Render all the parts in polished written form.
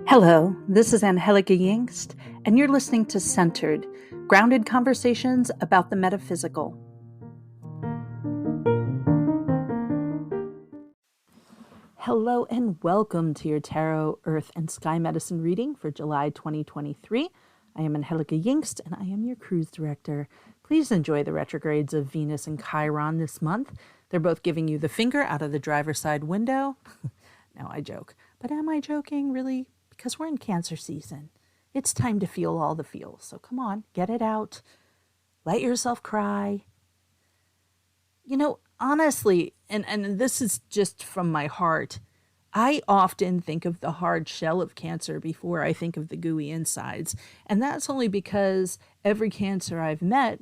Hello, this is Angie Yingst, and you're listening to Centered, grounded conversations about the metaphysical. Hello and welcome to your Tarot, Earth, and Sky Medicine reading for July 2023. I am Angie Yingst, and I am your cruise director. Please enjoy the retrogrades of Venus and Chiron this month. They're both giving you the finger out of the driver's side window. Now I joke, but am I joking, really? Because we're in Cancer season. It's time to feel all the feels. So come on, get it out. Let yourself cry. You know, honestly, and this is just from my heart, I often think of the hard shell of Cancer before I think of the gooey insides. And that's only because every Cancer I've met,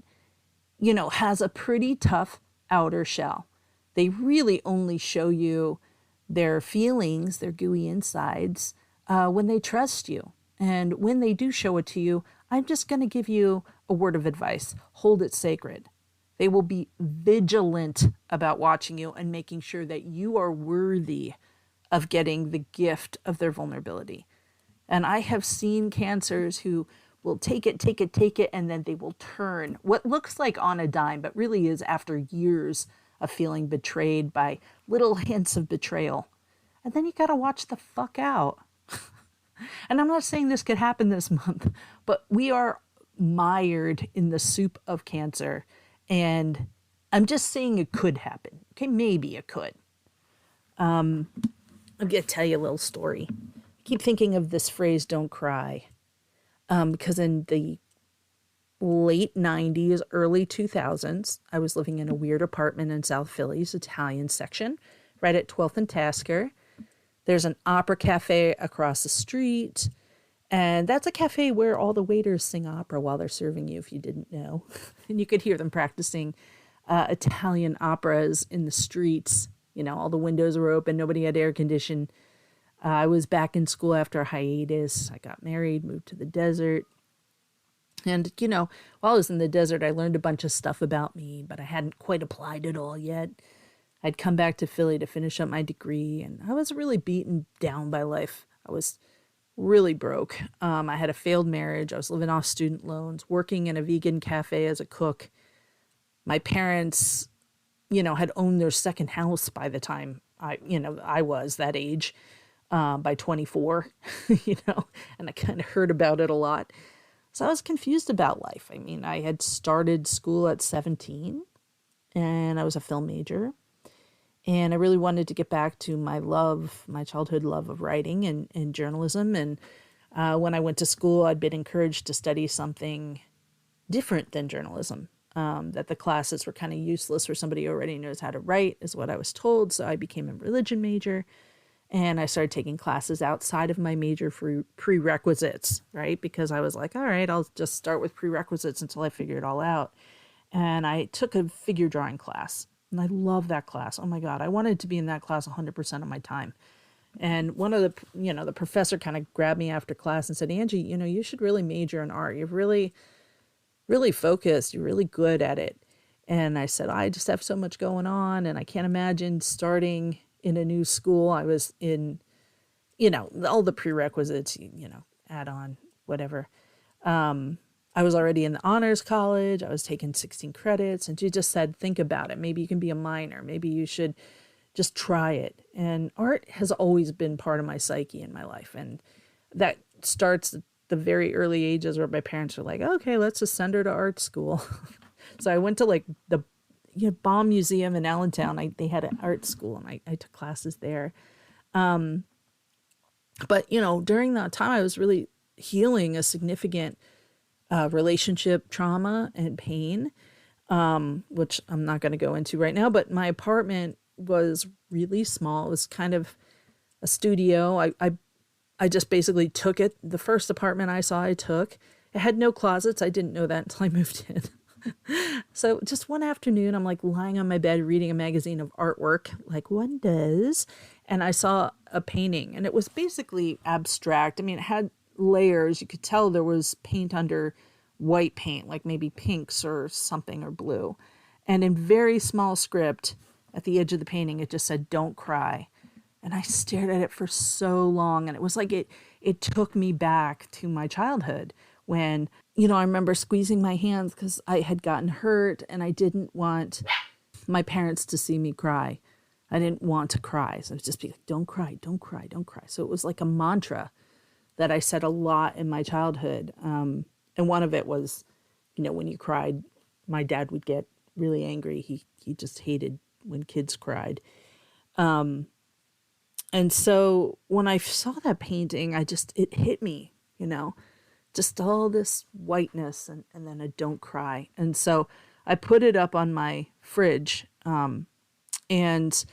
has a pretty tough outer shell. They really only show you their feelings, their gooey insides, when they trust you. And when they do show it to you, I'm just going to give you a word of advice. Hold it sacred. They will be vigilant about watching you and making sure that you are worthy of getting the gift of their vulnerability. And I have seen Cancers who will take it, and then they will turn what looks like on a dime, but really is after years of feeling betrayed by little hints of betrayal. And then you got to watch the fuck out. And I'm not saying this could happen this month, but we are mired in the soup of Cancer. And I'm just saying it could happen. Okay, maybe it could. I'm going to tell you a little story. I keep thinking of this phrase, don't cry. Because in the late 90s, early 2000s, I was living in a weird apartment in South Philly's Italian section, right at 12th and Tasker. There's an opera cafe across the street, and that's a cafe where all the waiters sing opera while they're serving you, if you didn't know. And you could hear them practicing Italian operas in the streets. All the windows were open, nobody had air conditioning. I was back in school after a hiatus. I got married, moved to the desert. And, while I was in the desert, I learned a bunch of stuff about me, but I hadn't quite applied it all yet. I'd come back to Philly to finish up my degree, and I was really beaten down by life. I was really broke. I had a failed marriage. I was living off student loans, working in a vegan cafe as a cook. My parents, had owned their second house by the time I was that age, by 24, and I kind of heard about it a lot. So I was confused about life. I mean, I had started school at 17, and I was a film major. And I really wanted to get back to my childhood love of writing and journalism. And when I went to school, I'd been encouraged to study something different than journalism, that the classes were kind of useless for somebody who already knows how to write, is what I was told. So I became a religion major, and I started taking classes outside of my major for prerequisites, right? Because I was like, all right, I'll just start with prerequisites until I figure it all out. And I took a figure drawing class. And I love that class. Oh my God. I wanted to be in that class 100% of my time. And one of the professor kind of grabbed me after class and said, Angie, you should really major in art. You're really, really focused. You're really good at it. And I said, I just have so much going on, and I can't imagine starting in a new school. I was in, all the prerequisites, add on, whatever. I was already in the honors college. I was taking 16 credits, and she just said, think about it. Maybe you can be a minor. Maybe you should just try it. And art has always been part of my psyche in my life. And that starts at the very early ages where my parents were like, okay, let's just send her to art school. So I went to like the Baum Museum in Allentown. They had an art school, and I took classes there. But, during that time, I was really healing a significant relationship trauma and pain, which I'm not going to go into right now, but my apartment was really small. It was kind of a studio. I just basically took it. The first apartment I saw, I took. It had no closets. I didn't know that until I moved in. So just one afternoon, I'm like lying on my bed reading a magazine of artwork, like one does, and I saw a painting, and it was basically abstract. I mean, it had layers. You could tell there was paint under white paint, like maybe pinks or something, or blue. And in very small script at the edge of the painting, it just said, don't cry. And I stared at it for so long. And it was like it took me back to my childhood when, I remember squeezing my hands because I had gotten hurt and I didn't want my parents to see me cry. I didn't want to cry. So I would just be like, don't cry, don't cry, don't cry. So it was like a mantra that I said a lot in my childhood. And one of it was, when you cried, my dad would get really angry. He just hated when kids cried. And so when I saw that painting, it hit me, just all this whiteness and then a don't cry. And so I put it up on my fridge. And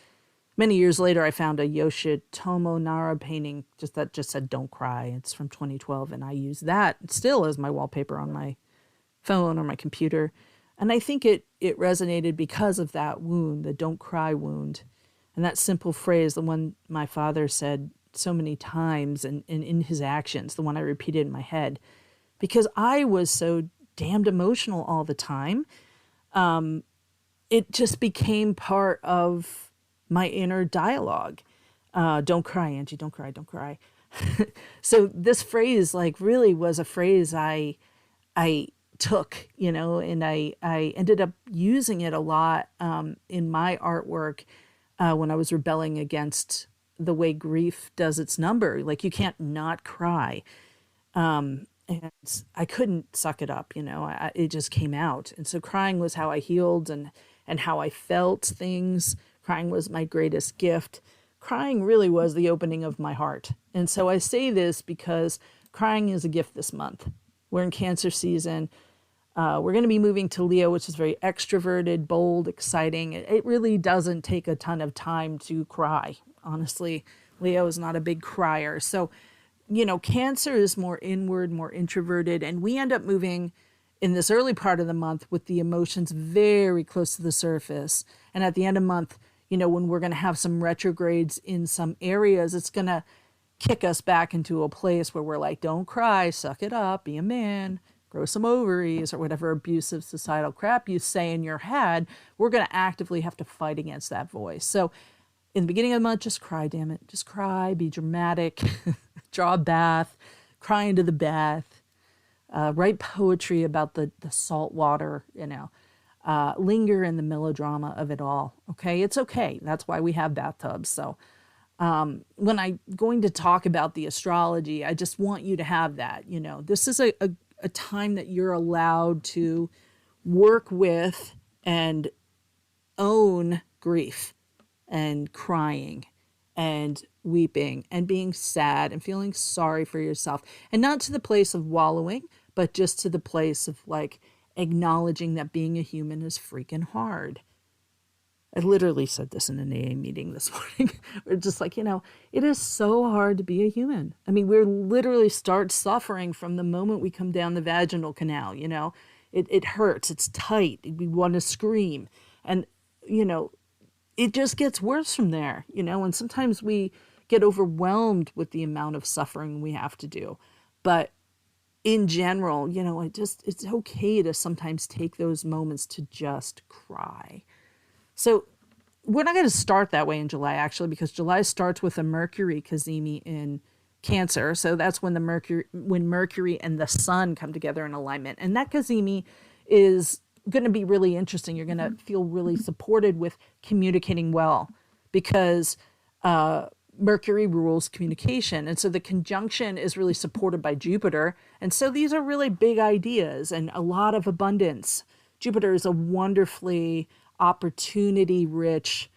many years later, I found a Yoshitomo Nara painting that just said don't cry. It's from 2012. And I use that still as my wallpaper on my phone or my computer. And I think it resonated because of that wound, the don't cry wound. And that simple phrase, the one my father said so many times and in his actions, the one I repeated in my head, because I was so damned emotional all the time, it just became part of my inner dialogue. Don't cry, Angie, don't cry, don't cry. So this phrase really was a phrase I took, and I ended up using it a lot in my artwork when I was rebelling against the way grief does its number. You can't not cry. And I couldn't suck it up, it just came out. And so crying was how I healed and how I felt things. Crying was my greatest gift. Crying really was the opening of my heart. And so I say this because crying is a gift this month. We're in Cancer season. We're going to be moving to Leo, which is very extroverted, bold, exciting. It really doesn't take a ton of time to cry. Honestly, Leo is not a big crier. So, Cancer is more inward, more introverted, and we end up moving in this early part of the month with the emotions very close to the surface. And at the end of the month, when we're going to have some retrogrades in some areas, it's going to kick us back into a place where we're like, don't cry, suck it up, be a man, grow some ovaries, or whatever abusive societal crap you say in your head. We're going to actively have to fight against that voice. So in the beginning of the month, just cry, damn it. Just cry, be dramatic, draw a bath, cry into the bath, write poetry about the salt water, linger in the melodrama of it all. Okay, it's okay. That's why we have bathtubs. So when I'm going to talk about the astrology, I just want you to have that. This is a time that you're allowed to work with and own grief and crying and weeping and being sad and feeling sorry for yourself, and not to the place of wallowing, but just to the place of acknowledging that being a human is freaking hard. I literally said this in an AA meeting this morning. We're just it is so hard to be a human. I mean, we're literally start suffering from the moment we come down the vaginal canal, it hurts, it's tight, we want to scream. And, it just gets worse from there, and sometimes we get overwhelmed with the amount of suffering we have to do. But in general, it's okay to sometimes take those moments to just cry. So we're not going to start that way in July, actually, because July starts with a Mercury cazimi in Cancer. So that's when Mercury and the Sun come together in alignment. And that cazimi is going to be really interesting. You're going to feel really supported with communicating well, because Mercury rules communication. And so the conjunction is really supported by Jupiter. And so these are really big ideas and a lot of abundance. Jupiter is a wonderfully opportunity-rich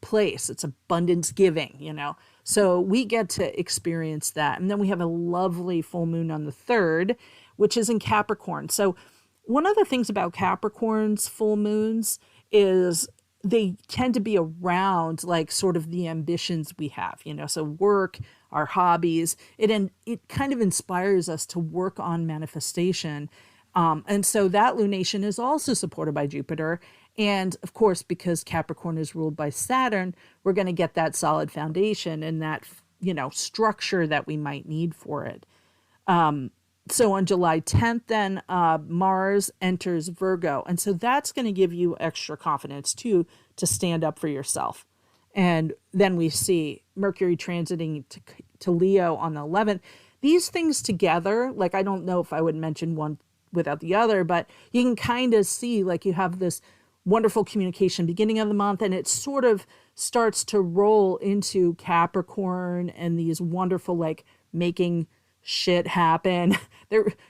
place. It's abundance giving, So we get to experience that. And then we have a lovely full moon on the 3rd, which is in Capricorn. So one of the things about Capricorn's full moons is they tend to be around sort of the ambitions we have, so work, our hobbies, it kind of inspires us to work on manifestation. And so that lunation is also supported by Jupiter. And of course, because Capricorn is ruled by Saturn, we're going to get that solid foundation and that, structure that we might need for it. So on July 10th, then Mars enters Virgo. And so that's going to give you extra confidence too, to stand up for yourself And then we see Mercury transiting to Leo on the 11th. These things together, like, I don't know if I would mention one without the other, but you can kind of see, like, you have this wonderful communication beginning of the month, and it sort of starts to roll into Capricorn and these wonderful, like, making shit happen.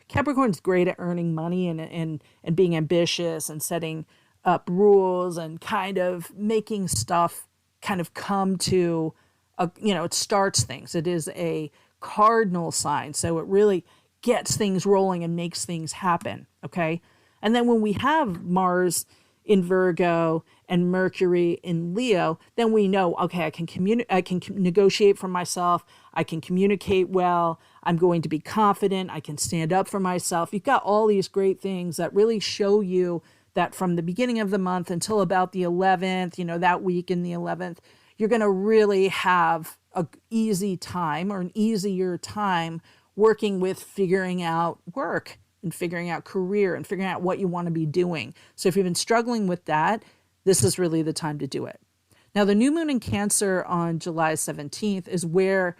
Capricorn's great at earning money and being ambitious and setting up rules and kind of making stuff kind of come to it starts things. It is a cardinal sign, so it really gets things rolling and makes things happen. Okay. And then when we have Mars in Virgo and Mercury in Leo, then we know, okay, I can negotiate for myself. I can communicate well. I'm going to be confident. I can stand up for myself. You've got all these great things that really show you that from the beginning of the month until about the 11th, that week in the 11th, you're going to really have an easier time working with figuring out work and figuring out career and figuring out what you want to be doing. So if you've been struggling with that, this is really the time to do it. Now, the new moon in Cancer on July 17th is where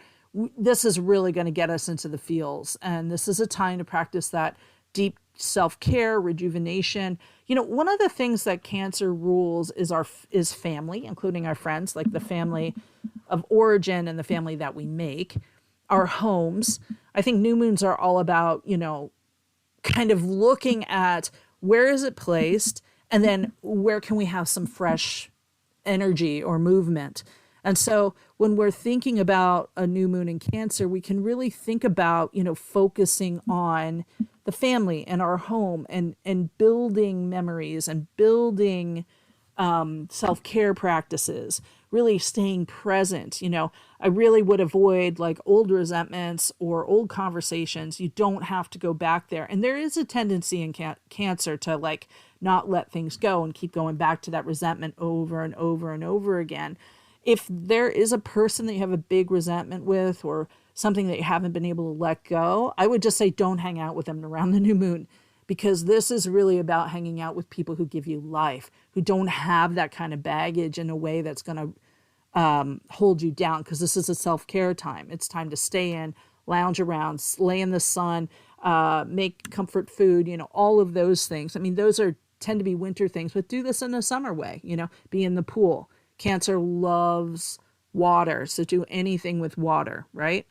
this is really going to get us into the feels. And this is a time to practice that deep self-care, rejuvenation. One of the things that Cancer rules is family, including our friends, like the family of origin and the family that we make, our homes. I think new moons are all about, kind of looking at where is it placed and then where can we have some fresh energy or movement. And so when we're thinking about a new moon in Cancer, we can really think about, focusing on the family and our home and building memories and building self-care practices, really staying present. I really would avoid like old resentments or old conversations. You don't have to go back there. And there is a tendency in Cancer to like not let things go and keep going back to that resentment over and over and over again. If there is a person that you have a big resentment with or something that you haven't been able to let go, I would just say don't hang out with them around the new moon, because this is really about hanging out with people who give you life, who don't have that kind of baggage in a way that's going to hold you down, because this is a self-care time. It's time to stay in, lounge around, lay in the sun, make comfort food, all of those things. I mean, those tend to be winter things, but do this in a summer way, be in the pool. Cancer loves water, so do anything with water, right?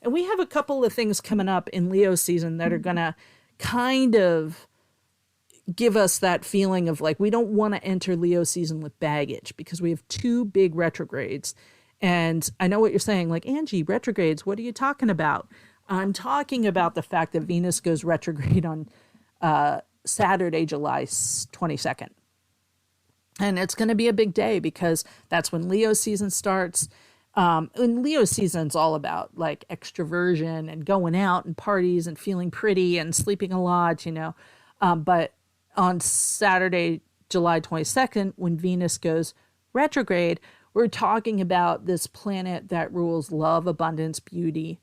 And we have a couple of things coming up in Leo season that are going to kind of give us that feeling of like, we don't want to enter Leo season with baggage because we have two big retrogrades. And I know what you're saying, like, Angie, retrogrades, what are you talking about? I'm talking about the fact that Venus goes retrograde on Saturday, July 22nd. And it's going to be a big day because that's when Leo season starts. And Leo season's all about like extroversion and going out and parties and feeling pretty and sleeping a lot, But on Saturday, July 22nd, when Venus goes retrograde, we're talking about this planet that rules love, abundance, beauty.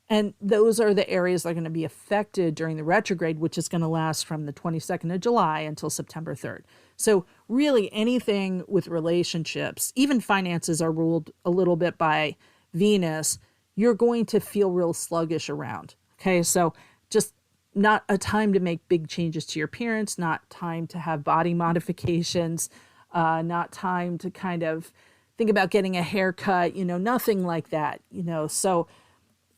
And those are the areas that are going to be affected during the retrograde, which is going to last from the 22nd of July until September 3rd. So really anything with relationships, even finances are ruled a little bit by Venus, you're going to feel real sluggish around. Okay, so just not a time to make big changes to your appearance, not time to have body modifications, not time to kind of think about getting a haircut, nothing like that, so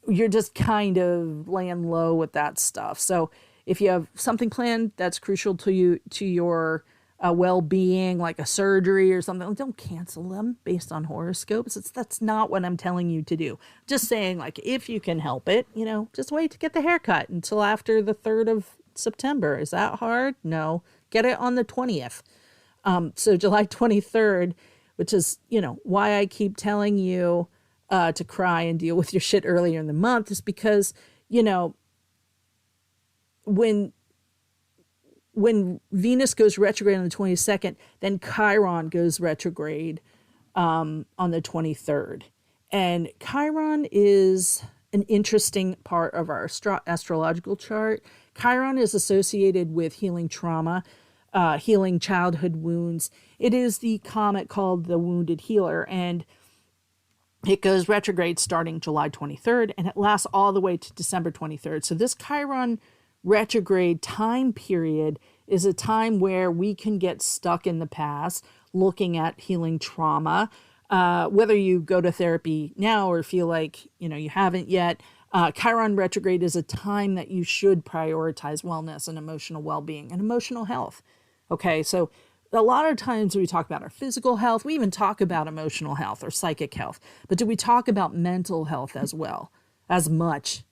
you're just kind of laying low with that stuff. So if you have something planned that's crucial to you, to your well-being, like a surgery or something, don't cancel them based on horoscopes. That's not what I'm telling you to do. Just saying, like, if you can help it, just wait to get the haircut until after the 3rd of September. Is that hard? No. Get it on the 20th. So July 23rd, which is, why I keep telling you to cry and deal with your shit earlier in the month, is because, when Venus goes retrograde on the 22nd, then Chiron goes retrograde on the 23rd. And Chiron is an interesting part of our astrological chart. Chiron is associated with healing trauma. healing childhood wounds. It is the comet called the Wounded Healer, and it goes retrograde starting July 23rd, and it lasts all the way to December 23rd. So this Chiron retrograde time period is a time where we can get stuck in the past, looking at healing trauma. Whether you go to therapy now or feel like, you haven't yet, Chiron retrograde is a time that you should prioritize wellness and emotional well-being and emotional health. Okay, so a lot of times we talk about our physical health. We even talk about emotional health or psychic health. But do we talk about mental health as well, as much?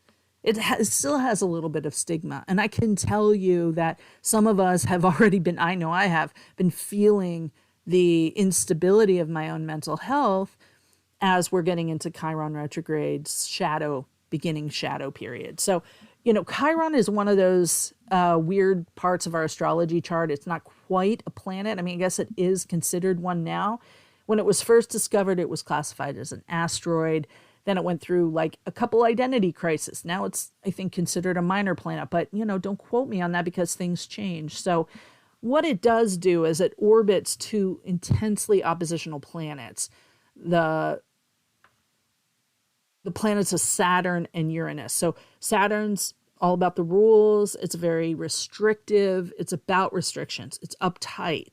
It still has a little bit of stigma. And I can tell you that some of us have already been, I know I have been feeling the instability of my own mental health as we're getting into Chiron retrograde's beginning shadow period. So, Chiron is one of those weird parts of our astrology chart. It's not quite a planet. I mean, I guess it is considered one now. When it was first discovered, it was classified as an asteroid. Then it went through like a couple identity crises. Now it's, I think, considered a minor planet. But, don't quote me on that because things change. So what it does do is it orbits two intensely oppositional planets. The planets of Saturn and Uranus. So Saturn's all about the rules. It's very restrictive. It's about restrictions. It's uptight.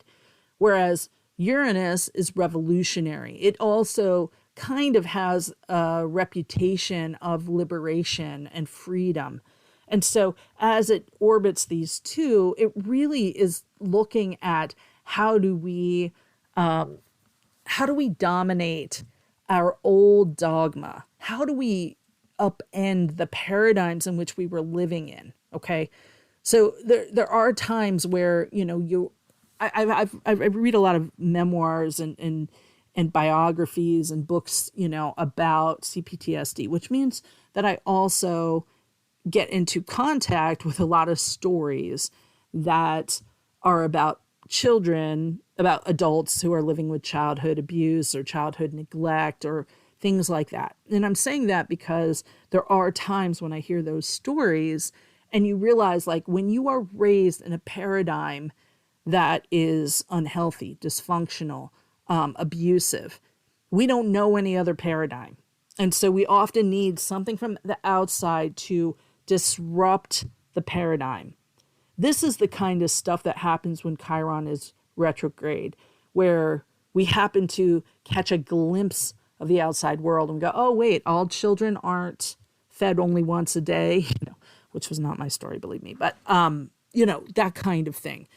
Whereas Uranus is revolutionary. It also kind of has a reputation of liberation and freedom. And so as it orbits these two, it really is looking at how do we dominate our old dogma? How do we upend the paradigms in which we were living in? Okay, so there are times where I read a lot of memoirs and biographies and books about CPTSD, which means that I also get into contact with a lot of stories that are about children, about adults who are living with childhood abuse or childhood neglect or things like that. And I'm saying that because there are times when I hear those stories and you realize, like, when you are raised in a paradigm that is unhealthy, dysfunctional, abusive, we don't know any other paradigm. And so we often need something from the outside to disrupt the paradigm. This is the kind of stuff that happens when Chiron is retrograde, where we happen to catch a glimpse of the outside world and go, oh, wait, all children aren't fed only once a day, which was not my story, believe me, but, that kind of thing.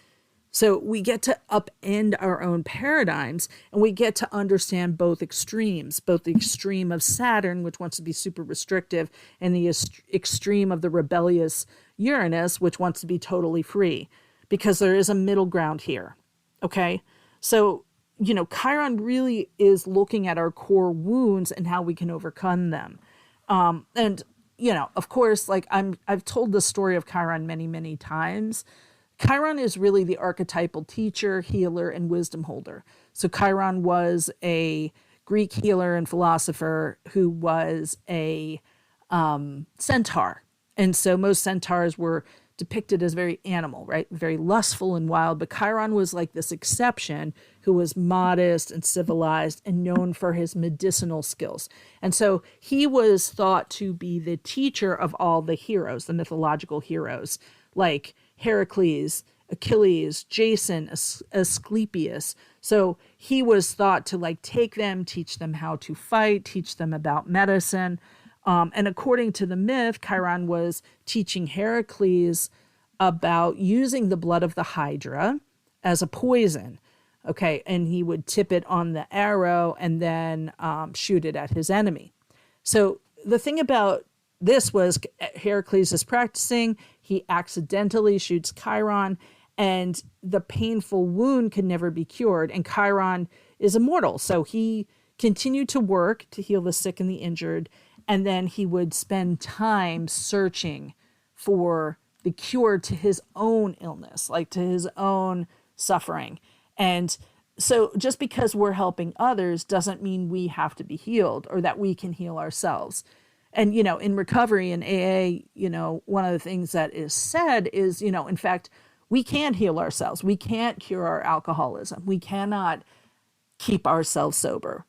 So we get to upend our own paradigms and we get to understand both extremes, both the extreme of Saturn, which wants to be super restrictive, and the extreme of the rebellious Uranus, which wants to be totally free, because there is a middle ground here. Okay. So, Chiron really is looking at our core wounds and how we can overcome them. And, of course, like I've told the story of Chiron many, many times. Chiron is really the archetypal teacher, healer, and wisdom holder. So Chiron was a Greek healer and philosopher who was a centaur. And so most centaurs were depicted as very animal, right? Very lustful and wild. But Chiron was like this exception who was modest and civilized and known for his medicinal skills. And so he was thought to be the teacher of all the heroes, the mythological heroes, like Heracles, Achilles, Jason, Asclepius. So he was thought to take them, teach them how to fight, teach them about medicine. And according to the myth, Chiron was teaching Heracles about using the blood of the Hydra as a poison. Okay, and he would tip it on the arrow and then shoot it at his enemy. So the thing about this was Heracles is practicing, he accidentally shoots Chiron, and the painful wound can never be cured. And Chiron is immortal, so he continued to work to heal the sick and the injured, and then he would spend time searching for the cure to his own illness, like to his own suffering. And so just because we're helping others doesn't mean we have to be healed or that we can heal ourselves. And, in recovery in AA, one of the things that is said is, in fact, we can't heal ourselves. We can't cure our alcoholism. We cannot keep ourselves sober.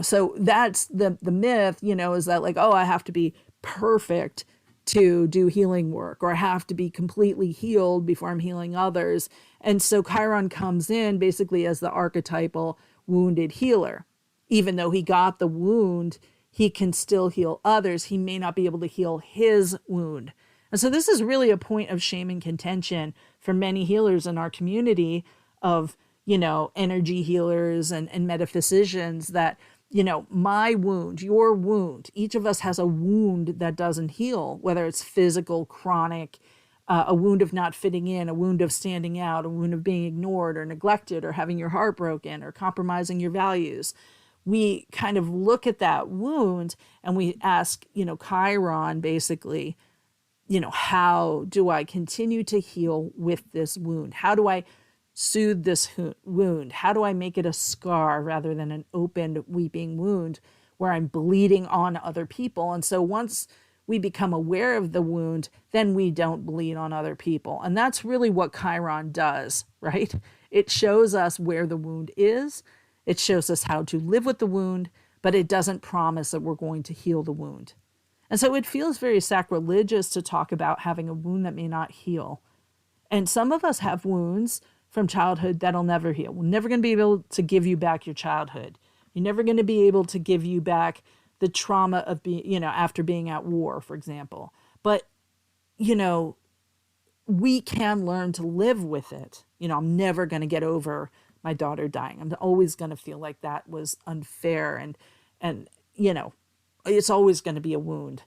So that's the myth, is that like, oh, I have to be perfect to do healing work, or I have to be completely healed before I'm healing others. And so Chiron comes in basically as the archetypal wounded healer. Even though he got the wound, he can still heal others. He may not be able to heal his wound. And so this is really a point of shame and contention for many healers in our community of, energy healers and metaphysicians, that, my wound, your wound, each of us has a wound that doesn't heal, whether it's physical, chronic, a wound of not fitting in, a wound of standing out, a wound of being ignored or neglected, or having your heart broken, or compromising your values. We kind of look at that wound and we ask, Chiron basically, how do I continue to heal with this wound? How do I soothe this wound? How do I make it a scar rather than an opened weeping wound where I'm bleeding on other people? And so once we become aware of the wound, then we don't bleed on other people. And that's really what Chiron does, right? It shows us where the wound is. It shows us how to live with the wound, but it doesn't promise that we're going to heal the wound. And so it feels very sacrilegious to talk about having a wound that may not heal. And some of us have wounds from childhood that'll never heal. We're never going to be able to give you back your childhood. You're never going to be able to give you back the trauma of being, after being at war, for example. But, we can learn to live with it. I'm never going to get over my daughter dying. I'm always going to feel like that was unfair. And, it's always going to be a wound.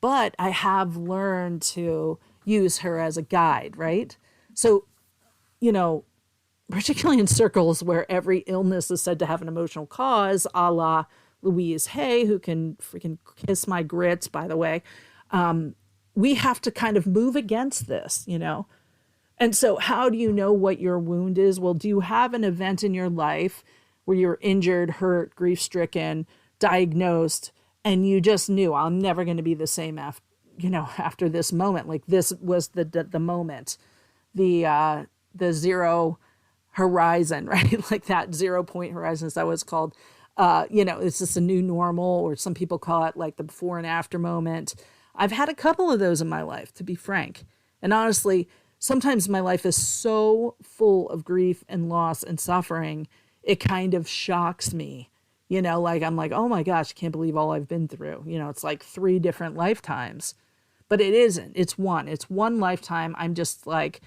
But I have learned to use her as a guide, right? So, particularly in circles where every illness is said to have an emotional cause, a la Louise Hay, who can freaking kiss my grits, by the way, we have to kind of move against this, And so how do you know what your wound is? Well, do you have an event in your life where you're injured, hurt, grief-stricken, diagnosed, and you just knew, I'm never going to be the same after this moment? Like, this was the moment, the zero horizon, right? Like that 0 point horizon, is that what it's called? It's just a new normal, or some people call it like the before and after moment. I've had a couple of those in my life, to be frank. And honestly, sometimes my life is so full of grief and loss and suffering, it kind of shocks me. Like I'm like, oh my gosh, I can't believe all I've been through. It's like 3 different lifetimes. But it isn't. It's one lifetime. I'm just like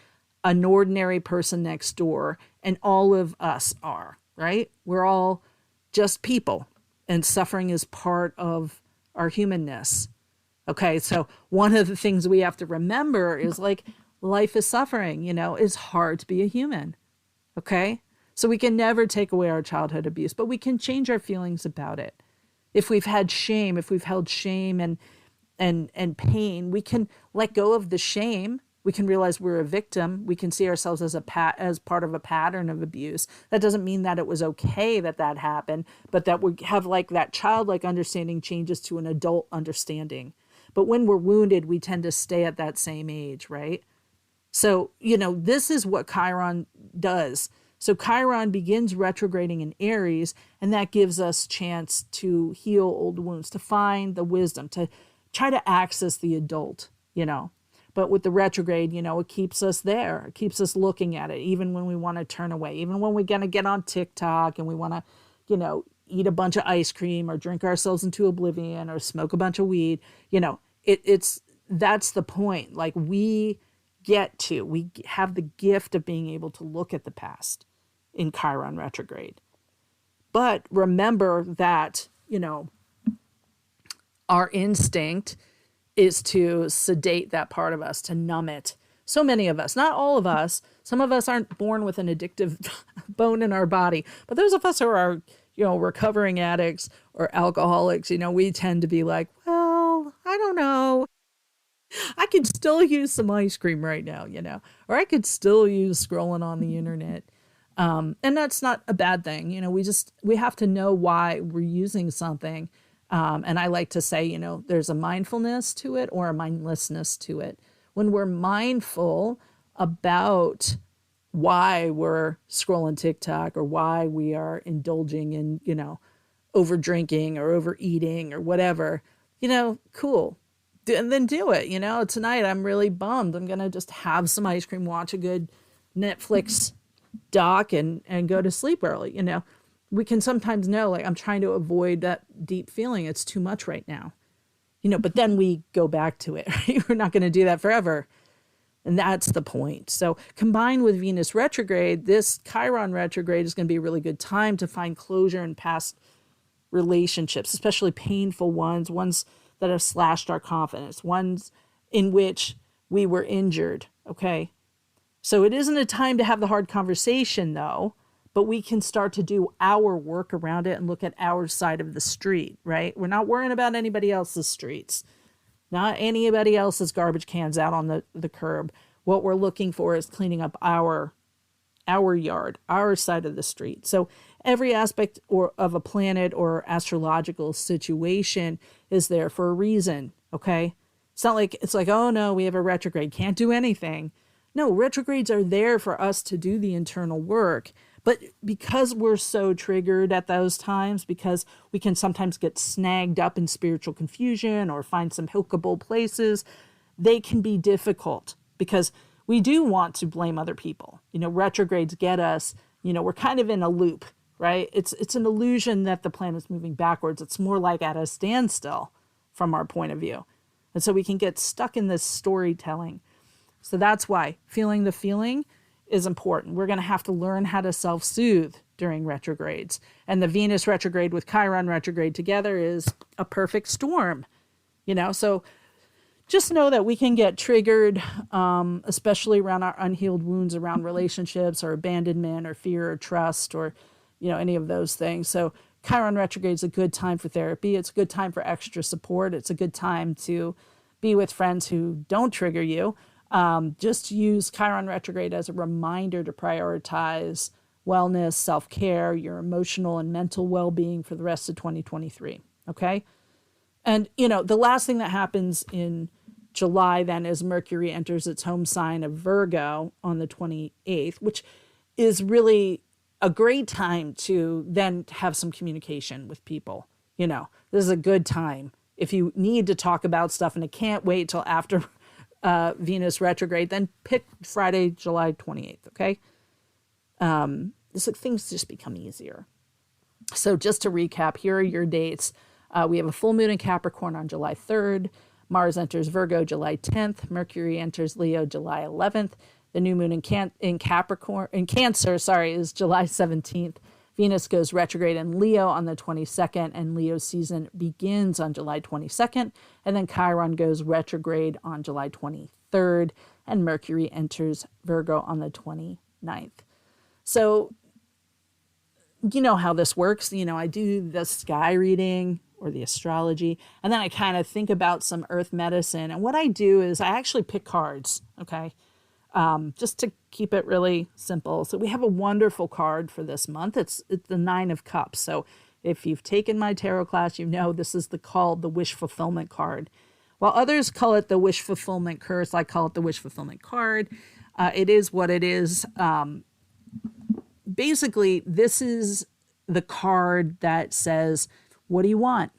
an ordinary person next door, and all of us are, right? We're all just people, and suffering is part of our humanness. Okay, so one of the things we have to remember is like, life is suffering, it's hard to be a human. Okay, so we can never take away our childhood abuse, but we can change our feelings about it. If we've had shame, if we've held shame and pain, we can let go of the shame. We can realize we're a victim. We can see ourselves as as part of a pattern of abuse. That doesn't mean that it was okay that happened, but that we have like that childlike understanding changes to an adult understanding. But when we're wounded, we tend to stay at that same age, right? So, this is what Chiron does. So Chiron begins retrograding in Aries, and that gives us chance to heal old wounds, to find the wisdom, to try to access the adult, But with the retrograde, it keeps us there. It keeps us looking at it, even when we want to turn away, even when we're going to get on TikTok and we want to, eat a bunch of ice cream or drink ourselves into oblivion or smoke a bunch of weed. That's the point. Like we have the gift of being able to look at the past in Chiron retrograde. But remember that, our instinct is to sedate that part of us, to numb it. So many of us, not all of us, some of us aren't born with an addictive bone in our body, but those of us who are, recovering addicts or alcoholics, we tend to be like, well, I don't know. I could still use some ice cream right now, or I could still use scrolling on the internet. And that's not a bad thing. We have to know why we're using something. And I like to say, there's a mindfulness to it or a mindlessness to it. When we're mindful about why we're scrolling TikTok or why we are indulging in, over drinking or overeating or whatever, cool. And then do it. Tonight I'm really bummed. I'm going to just have some ice cream, watch a good Netflix doc and go to sleep early. We can sometimes know, like, I'm trying to avoid that deep feeling. It's too much right now, but then we go back to it. Right? We're not going to do that forever. And that's the point. So combined with Venus retrograde, this Chiron retrograde is going to be a really good time to find closure in past relationships, especially painful ones that have slashed our confidence, ones in which we were injured. Okay. So it isn't a time to have the hard conversation though, but we can start to do our work around it and look at our side of the street, right? We're not worrying about anybody else's streets. Not anybody else's garbage cans out on the curb. What we're looking for is cleaning up our yard, our side of the street. So every aspect of a planet or astrological situation is there for a reason, okay? It's not like, oh no, we have a retrograde, can't do anything. No, retrogrades are there for us to do the internal work. But because we're so triggered at those times, because we can sometimes get snagged up in spiritual confusion or find some hookable places, they can be difficult because we do want to blame other people. Retrogrades get us, we're kind of in a loop, right? It's an illusion that the planet's moving backwards. It's more like at a standstill from our point of view. And so we can get stuck in this storytelling. So that's why feeling the feeling is important. We're going to have to learn how to self-soothe during retrogrades. And the Venus retrograde with Chiron retrograde together is a perfect storm, So just know that we can get triggered, especially around our unhealed wounds around relationships or abandonment or fear or trust or, any of those things. So Chiron retrograde is a good time for therapy. It's a good time for extra support. It's a good time to be with friends who don't trigger you. Just use Chiron retrograde as a reminder to prioritize wellness, self-care, your emotional and mental well-being for the rest of 2023. Okay. And, the last thing that happens in July then is Mercury enters its home sign of Virgo on the 28th, which is really a great time to then have some communication with people. This is a good time. If you need to talk about stuff and it can't wait till after Venus retrograde, then pick Friday, July 28th. Okay. Things just become easier. So just to recap, here are your dates. We have a full moon in Capricorn on July 3rd. Mars enters Virgo July 10th. Mercury enters Leo July 11th. The new moon in Cancer is July 17th. Venus goes retrograde in Leo on the 22nd, and Leo's season begins on July 22nd. And then Chiron goes retrograde on July 23rd, and Mercury enters Virgo on the 29th. So, you know how this works. I do the sky reading or the astrology, and then I kind of think about some earth medicine. And what I do is I actually pick cards, okay? Just to keep it really simple. So we have a wonderful card for this month. It's the 9 of Cups. So if you've taken my tarot class, this is called the wish fulfillment card. While others call it the wish fulfillment curse, I call it the wish fulfillment card. It is what it is. Basically, this is the card that says, what do you want?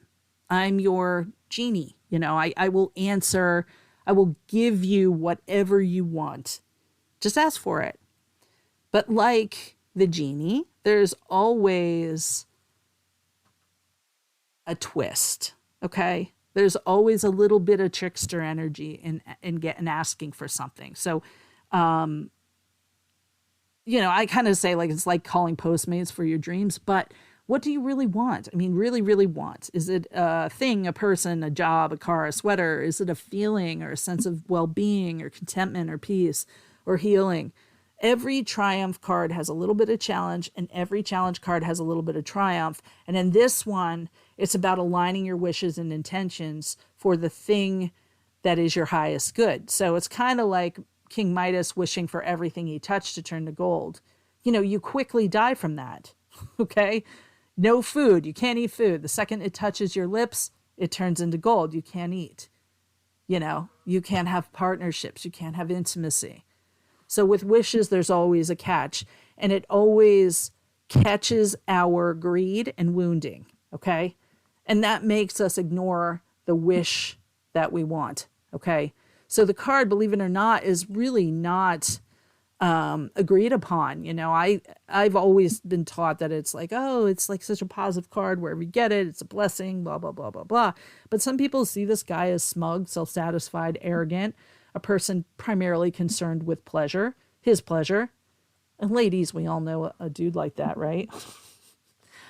I'm your genie. I will answer. I will give you whatever you want. Just ask for it. But like the genie, there's always a twist. Okay. There's always a little bit of trickster energy in asking for something. So, I kind of say it's like calling Postmates for your dreams, but what do you really want? I mean, really, really want? Is it a thing, a person, a job, a car, a sweater? Is it a feeling or a sense of well-being or contentment or peace or healing? Every triumph card has a little bit of challenge, and every challenge card has a little bit of triumph. And in this one, it's about aligning your wishes and intentions for the thing that is your highest good. So it's kind of like King Midas wishing for everything he touched to turn to gold. You quickly die from that. Okay. No food. You can't eat food. The second it touches your lips, it turns into gold. You can't eat. You can't have partnerships. You can't have intimacy. So with wishes, there's always a catch, and it always catches our greed and wounding. Okay. And that makes us ignore the wish that we want. Okay. So the card, believe it or not, is really not agreed upon. I've always been taught that it's like, oh, it's like such a positive card wherever you get it, it's a blessing, blah, blah, blah, blah, blah. But some people see this guy as smug, self-satisfied, arrogant, a person primarily concerned with pleasure, his pleasure. And ladies, we all know a dude like that, right?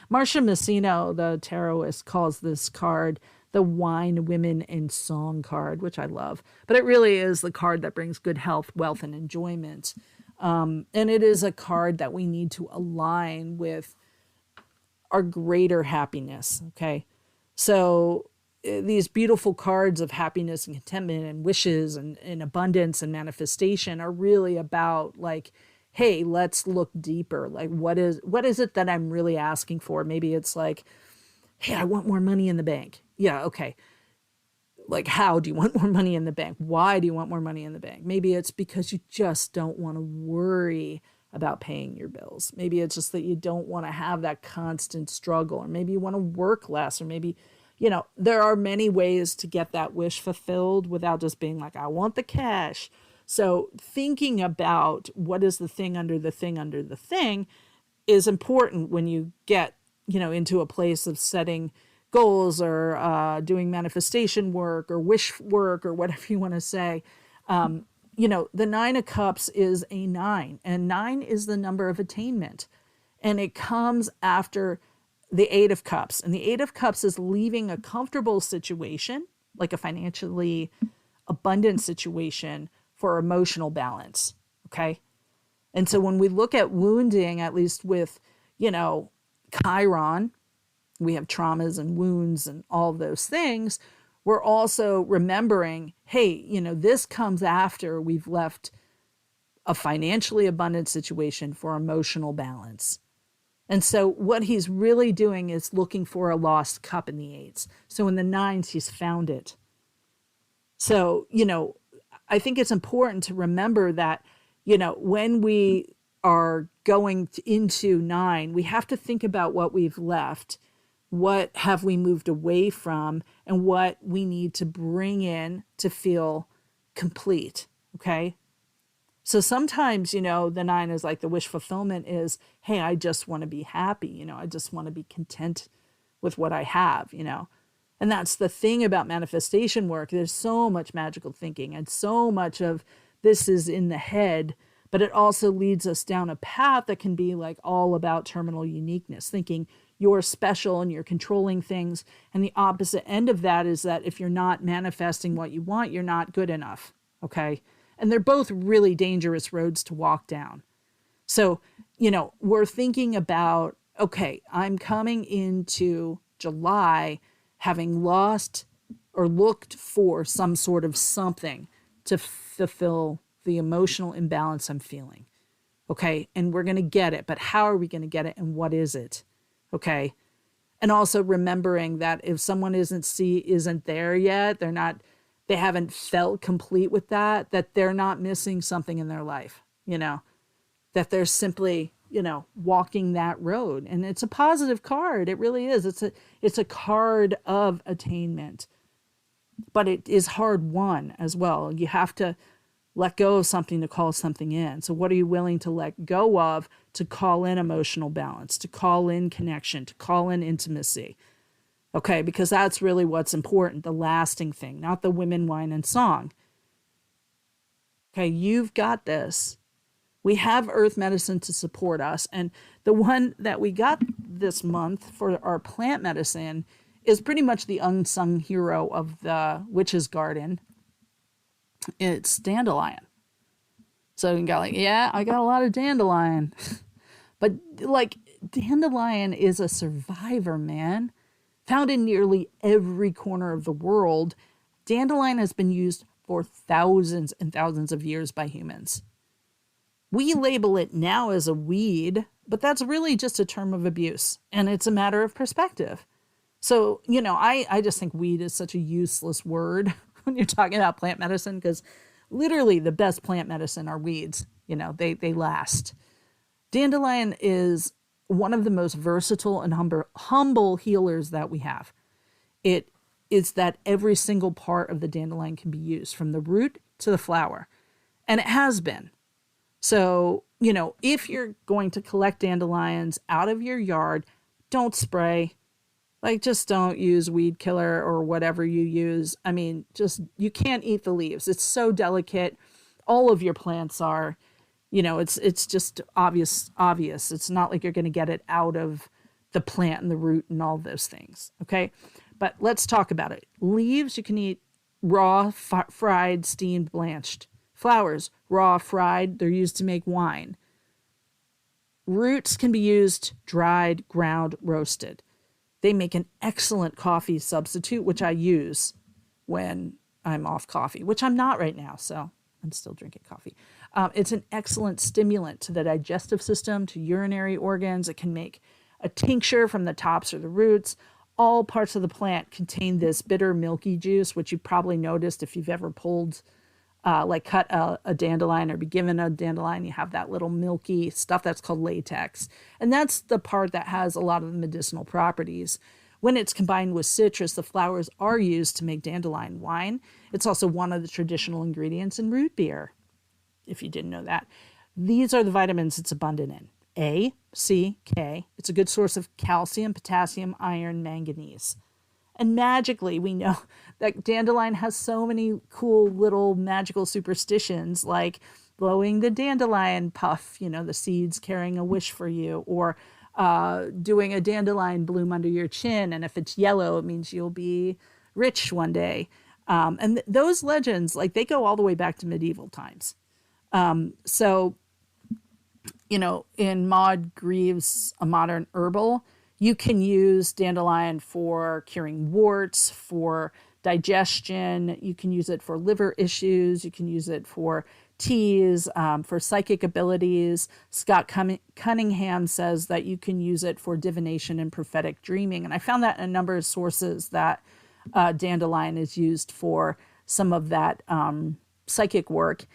Marcia Messino, the tarotist, calls this card the wine, women, and song card, which I love. But it really is the card that brings good health, wealth, and enjoyment. And it is a card that we need to align with our greater happiness. Okay. So these beautiful cards of happiness and contentment and wishes and abundance and manifestation are really about like, hey, let's look deeper. Like, what is it that I'm really asking for? Maybe it's like, hey, I want more money in the bank. Yeah, okay. Like, how do you want more money in the bank? Why do you want more money in the bank? Maybe it's because you just don't want to worry about paying your bills. Maybe it's just that you don't want to have that constant struggle, or maybe you want to work less, or maybe, there are many ways to get that wish fulfilled without just being like, I want the cash. So thinking about what is the thing under the thing under the thing is important when you get, into a place of setting goals or doing manifestation work or wish work or whatever you want to say. The 9 of Cups is a 9, and 9 is the number of attainment. And it comes after the 8 of Cups. And the 8 of Cups is leaving a comfortable situation, like a financially abundant situation, for emotional balance. Okay. And so when we look at wounding, at least with, Chiron, we have traumas and wounds and all of those things. We're also remembering, hey, this comes after we've left a financially abundant situation for emotional balance. And so what he's really doing is looking for a lost cup in the 8s. So in the 9s, he's found it. So, I think it's important to remember that, when we are going into 9, we have to think about what we've left, what have we moved away from, and what we need to bring in to feel complete. Okay. So sometimes, the 9 is like the wish fulfillment is, hey, I just want to be happy. I just want to be content with what I have, And that's the thing about manifestation work. There's so much magical thinking and so much of this is in the head, but it also leads us down a path that can be like all about terminal uniqueness, thinking you're special and you're controlling things. And the opposite end of that is that if you're not manifesting what you want, you're not good enough. Okay. And they're both really dangerous roads to walk down. So, we're thinking about, okay, I'm coming into July having lost or looked for some sort of something to fulfill the emotional imbalance I'm feeling. Okay. And we're going to get it, but how are we going to get it? And what is it? Okay. And also remembering that if someone isn't there yet, they haven't felt complete with that they're not missing something in their life, that they're simply, walking that road. And it's a positive card. It really is. It's a card of attainment, but it is hard won as well. You have to let go of something to call something in. So what are you willing to let go of to call in emotional balance, to call in connection, to call in intimacy? Okay, because that's really what's important, the lasting thing, not the women, wine, and song. Okay, you've got this. We have earth medicine to support us. And the one that we got this month for our plant medicine is pretty much the unsung hero of the witch's garden. It's dandelion. So you got like, yeah, I got a lot of dandelion. But like dandelion is a survivor, man. Found in nearly every corner of the world, dandelion has been used for thousands and thousands of years by humans. We label it now as a weed, but that's really just a term of abuse, and it's a matter of perspective. So, I just think weed is such a useless word when you're talking about plant medicine, because literally the best plant medicine are weeds. They last. Dandelion is one of the most versatile and humble healers that we have. It is that every single part of the dandelion can be used, from the root to the flower. And it has been. So, if you're going to collect dandelions out of your yard, don't spray. Just don't use weed killer or whatever you use. I mean, you can't eat the leaves. It's so delicate. All of your plants are, it's just obvious. It's not like you're going to get it out of the plant and the root and all those things. Okay. But let's talk about it. Leaves, you can eat raw, fried, steamed, blanched. Flowers, raw, fried. They're used to make wine. Roots can be used dried, ground, roasted. They make an excellent coffee substitute, which I use when I'm off coffee, which I'm not right now, so I'm still drinking coffee. It's an excellent stimulant to the digestive system, to urinary organs. It can make a tincture from the tops or the roots. All parts of the plant contain this bitter, milky juice, which you probably noticed if you've ever cut a dandelion or be given a dandelion. You have that little milky stuff that's called latex. And that's the part that has a lot of the medicinal properties. When it's combined with citrus, the flowers are used to make dandelion wine. It's also one of the traditional ingredients in root beer, if you didn't know that. These are the vitamins it's abundant in. A, C, K. It's a good source of calcium, potassium, iron, manganese. And magically, we know that dandelion has so many cool little magical superstitions, like blowing the dandelion puff, the seeds carrying a wish for you, or doing a dandelion bloom under your chin. And if it's yellow, it means you'll be rich one day. And those legends, they go all the way back to medieval times. In Maud Greaves' A Modern Herbal, you can use dandelion for curing warts, for digestion. You can use it for liver issues. You can use it for teas, for psychic abilities. Scott Cunningham says that you can use it for divination and prophetic dreaming. And I found that in a number of sources that dandelion is used for some of that psychic work.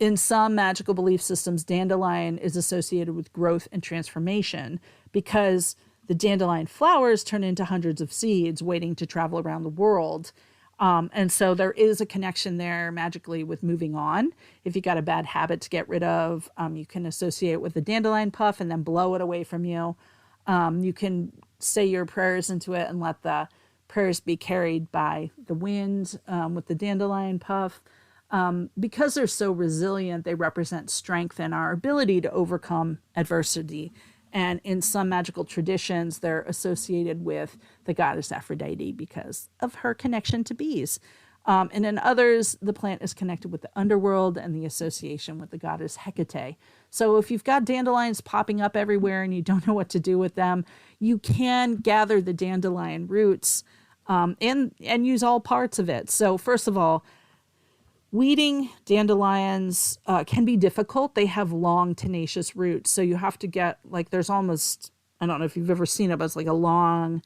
In some magical belief systems, dandelion is associated with growth and transformation because the dandelion flowers turn into hundreds of seeds waiting to travel around the world. And so there is a connection there magically with moving on. If you got a bad habit to get rid of, you can associate it with the dandelion puff and then blow it away from you. You can say your prayers into it and let the prayers be carried by the wind with the dandelion puff. Because they're so resilient, they represent strength and our ability to overcome adversity. And in some magical traditions, they're associated with the goddess Aphrodite because of her connection to bees. And in others, the plant is connected with the underworld and the association with the goddess Hecate. So if you've got dandelions popping up everywhere and you don't know what to do with them, you can gather the dandelion roots and use all parts of it. So first of all, weeding dandelions can be difficult. They have long, tenacious roots. So you have to get, there's almost, I don't know if you've ever seen it, but it's like a long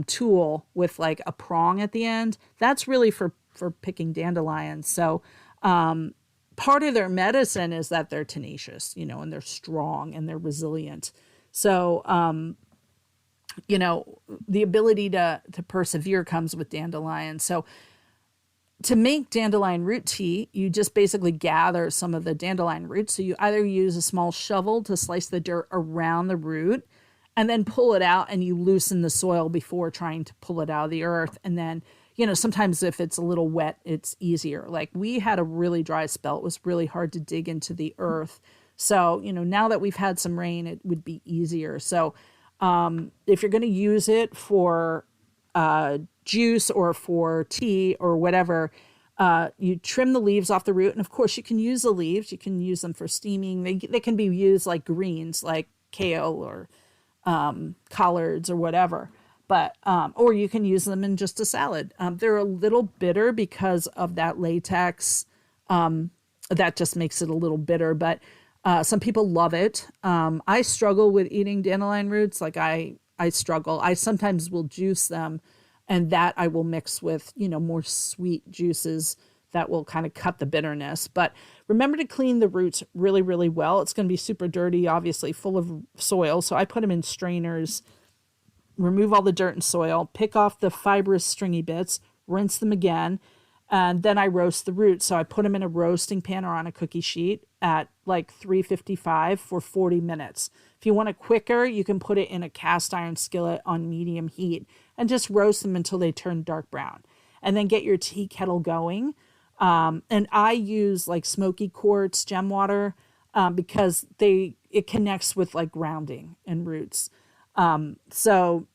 tool with a prong at the end. That's really for picking dandelions. So part of their medicine is that they're tenacious, and they're strong and they're resilient. So, the ability to persevere comes with dandelion. So to make dandelion root tea, you just basically gather some of the dandelion roots. So you either use a small shovel to slice the dirt around the root and then pull it out, and you loosen the soil before trying to pull it out of the earth. And then, sometimes if it's a little wet, it's easier. We had a really dry spell. It was really hard to dig into the earth. So, now that we've had some rain, it would be easier. So if you're going to use it for juice or for tea or whatever, you trim the leaves off the root. And of course you can use the leaves. You can use them for steaming. They can be used like greens, like kale or collards or whatever. But or you can use them in just a salad. They're a little bitter because of that latex. That just makes it a little bitter, but some people love it. I struggle with eating dandelion roots. I struggle. I sometimes will juice them, and that I will mix with, more sweet juices that will kind of cut the bitterness. But remember to clean the roots really, really well. It's going to be super dirty, obviously, full of soil. So I put them in strainers, remove all the dirt and soil, pick off the fibrous stringy bits, rinse them again, and then I roast the roots. So I put them in a roasting pan or on a cookie sheet at like 355 for 40 minutes. If you want it quicker, you can put it in a cast iron skillet on medium heat and just roast them until they turn dark brown. And then get your tea kettle going. And I use like smoky quartz gem water because it connects with like grounding and roots. So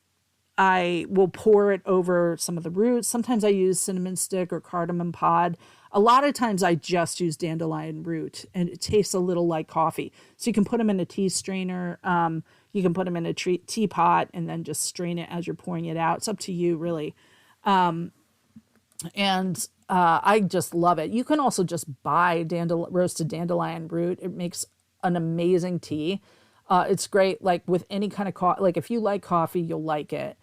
I will pour it over some of the roots. Sometimes I use cinnamon stick or cardamom pod. A lot of times I just use dandelion root, and it tastes a little like coffee. So you can put them in a tea strainer. You can put them in a teapot and then just strain it as you're pouring it out. It's up to you, really. I just love it. You can also just buy roasted dandelion root. It makes an amazing tea. It's great, like with any kind of coffee. Like if you like coffee, you'll like it.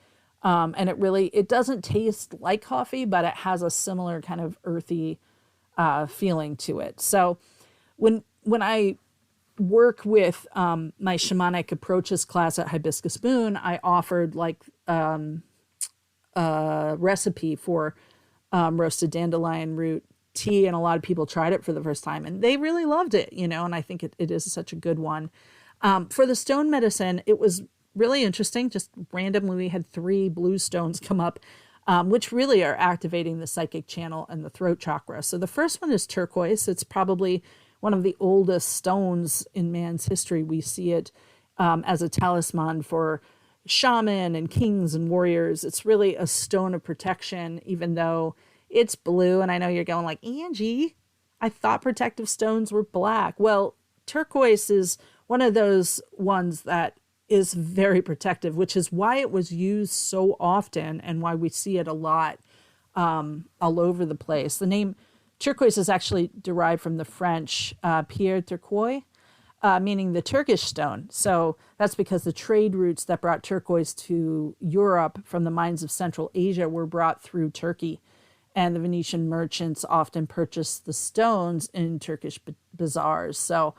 And it doesn't taste like coffee, but it has a similar kind of earthy feeling to it. So when I work with my shamanic approaches class at Hibiscus Moon, I offered like a recipe for roasted dandelion root tea, and a lot of people tried it for the first time and they really loved it, and I think it is such a good one. For the stone medicine, it was really interesting. Just randomly, we had 3 blue stones come up, which really are activating the psychic channel and the throat chakra. So the first one is turquoise. It's probably one of the oldest stones in man's history. We see it as a talisman for shaman and kings and warriors. It's really a stone of protection, even though it's blue. And I know you're going like, Angie, I thought protective stones were black. Well, turquoise is one of those ones that is very protective, which is why it was used so often and why we see it a lot all over the place. The name turquoise is actually derived from the French Pierre Turquoise, meaning the Turkish stone. So that's because the trade routes that brought turquoise to Europe from the mines of Central Asia were brought through Turkey. And the Venetian merchants often purchased the stones in Turkish bazaars. So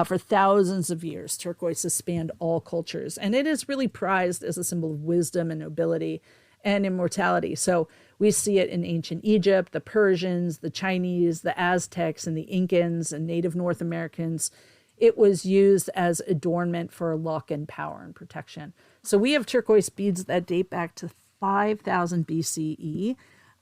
for thousands of years, turquoise has spanned all cultures. And it is really prized as a symbol of wisdom and nobility and immortality. So we see it in ancient Egypt, the Persians, the Chinese, the Aztecs, and the Incans and Native North Americans. It was used as adornment for luck and power and protection. So we have turquoise beads that date back to 5000 BCE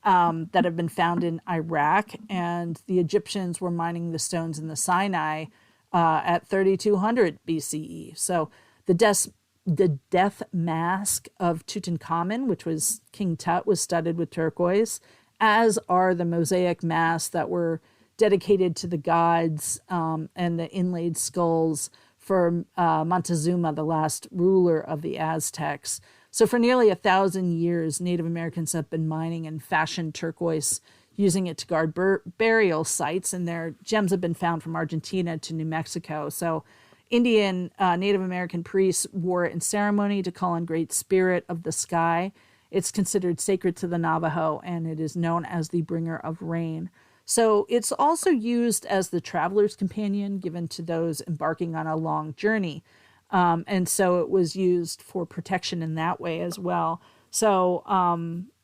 that have been found in Iraq. And the Egyptians were mining the stones in the Sinai at 3200 BCE. So the death mask of Tutankhamun, which was King Tut, was studded with turquoise, as are the mosaic masks that were dedicated to the gods and the inlaid skulls for Montezuma, the last ruler of the Aztecs. So for nearly 1,000 years, Native Americans have been mining and fashioned turquoise, using it to guard burial sites, and their gems have been found from Argentina to New Mexico. So Indian Native American priests wore it in ceremony to call on Great Spirit of the sky. It's considered sacred to the Navajo, and it is known as the bringer of rain. So it's also used as the traveler's companion given to those embarking on a long journey. And so it was used for protection in that way as well. So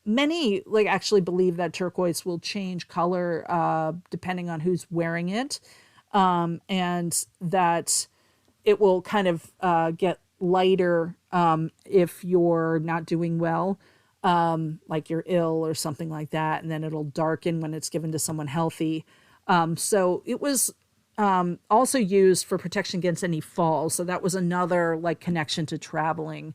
many actually believe that turquoise will change color depending on who's wearing it, and that it will kind of get lighter if you're not doing well, like you're ill or something like that, and then it'll darken when it's given to someone healthy. So it was also used for protection against any falls. So that was another connection to traveling.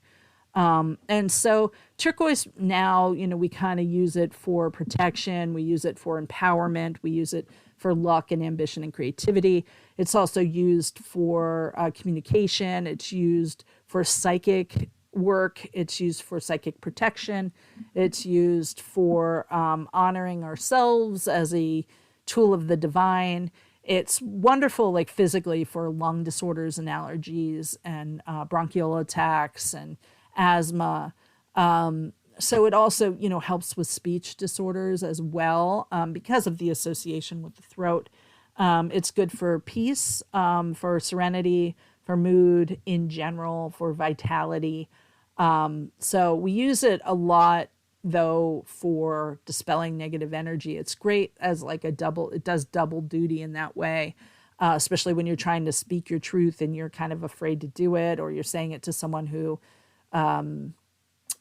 And so turquoise now, we kind of use it for protection. We use it for empowerment. We use it for luck and ambition and creativity. It's also used for communication. It's used for psychic work. It's used for psychic protection. It's used for honoring ourselves as a tool of the divine. It's wonderful, physically, for lung disorders and allergies and bronchial attacks and asthma. So it also, helps with speech disorders as well, because of the association with the throat. It's good for peace, for serenity, for mood in general, for vitality. So we use it a lot, though, for dispelling negative energy. It's great as like it does double duty in that way, especially when you're trying to speak your truth and you're kind of afraid to do it, or you're saying it to someone who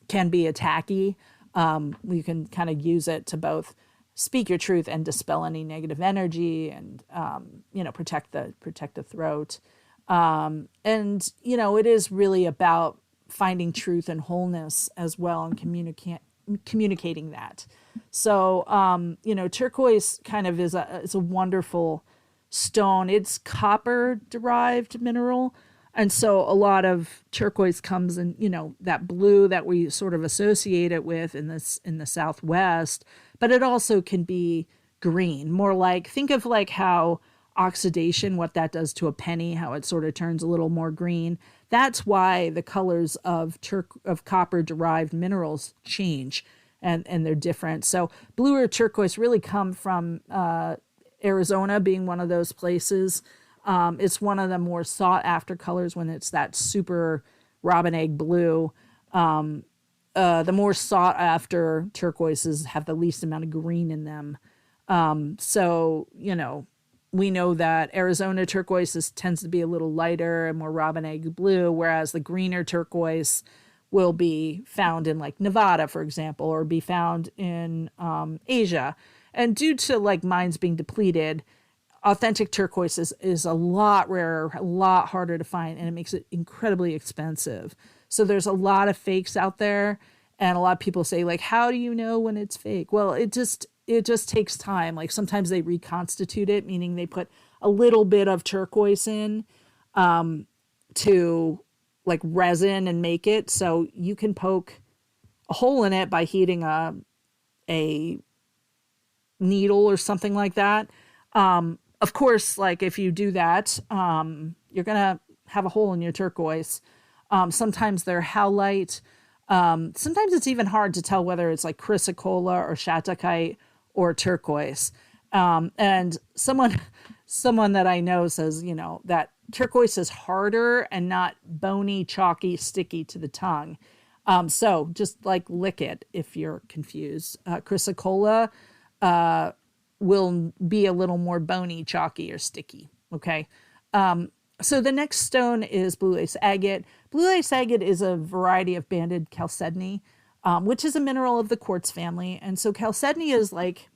can be attacky. You can kind of use it to both speak your truth and dispel any negative energy, and protect the throat. And it is really about finding truth and wholeness as well, and communicating that. So turquoise kind of is a wonderful stone. It's copper derived mineral. And so a lot of turquoise comes in, that blue that we sort of associate it with in the Southwest, but it also can be green, more like, think of like how oxidation, what that does to a penny, how it sort of turns a little more green. That's why the colors of copper derived minerals change, and they're different. So blue or turquoise really come from Arizona being one of those places. It's one of the more sought after colors when it's that super robin egg blue. The more sought after turquoises have the least amount of green in them. So we know that Arizona turquoise tends to be a little lighter and more robin egg blue, whereas the greener turquoise will be found in like Nevada, for example, or be found in Asia. And due to like mines being depleted, authentic turquoise is a lot rarer, a lot harder to find, and it makes it incredibly expensive. So there's a lot of fakes out there, and a lot of people say like, how do you know when it's fake? Well, it just takes time. Like sometimes they reconstitute it, meaning they put a little bit of turquoise in to like resin and make it. So you can poke a hole in it by heating a needle or something like that. Of course, like if you do that, you're going to have a hole in your turquoise. Sometimes they're howlite. Sometimes it's even hard to tell whether it's like chrysocolla or shattuckite or turquoise. And someone that I know says, that turquoise is harder and not bony, chalky, sticky to the tongue. So just like lick it if you're confused. Chrysocolla will be a little more bony, chalky, or sticky. Okay. So the next stone is blue lace agate. Blue lace agate is a variety of banded chalcedony, which is a mineral of the quartz family. And so chalcedony is like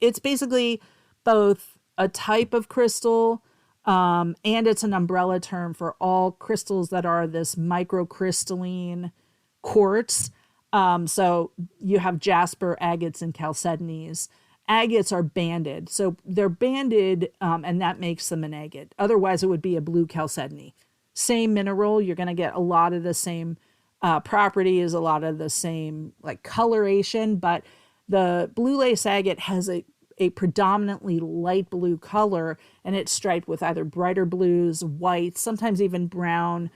it's basically both a type of crystal, and it's an umbrella term for all crystals that are this microcrystalline quartz. So you have jasper, agates, and chalcedonies. Agates are banded. So they're banded, and that makes them an agate. Otherwise, it would be a blue chalcedony. Same mineral. You're going to get a lot of the same properties, a lot of the same like coloration, but the blue lace agate has a predominantly light blue color, and it's striped with either brighter blues, whites, sometimes even brown.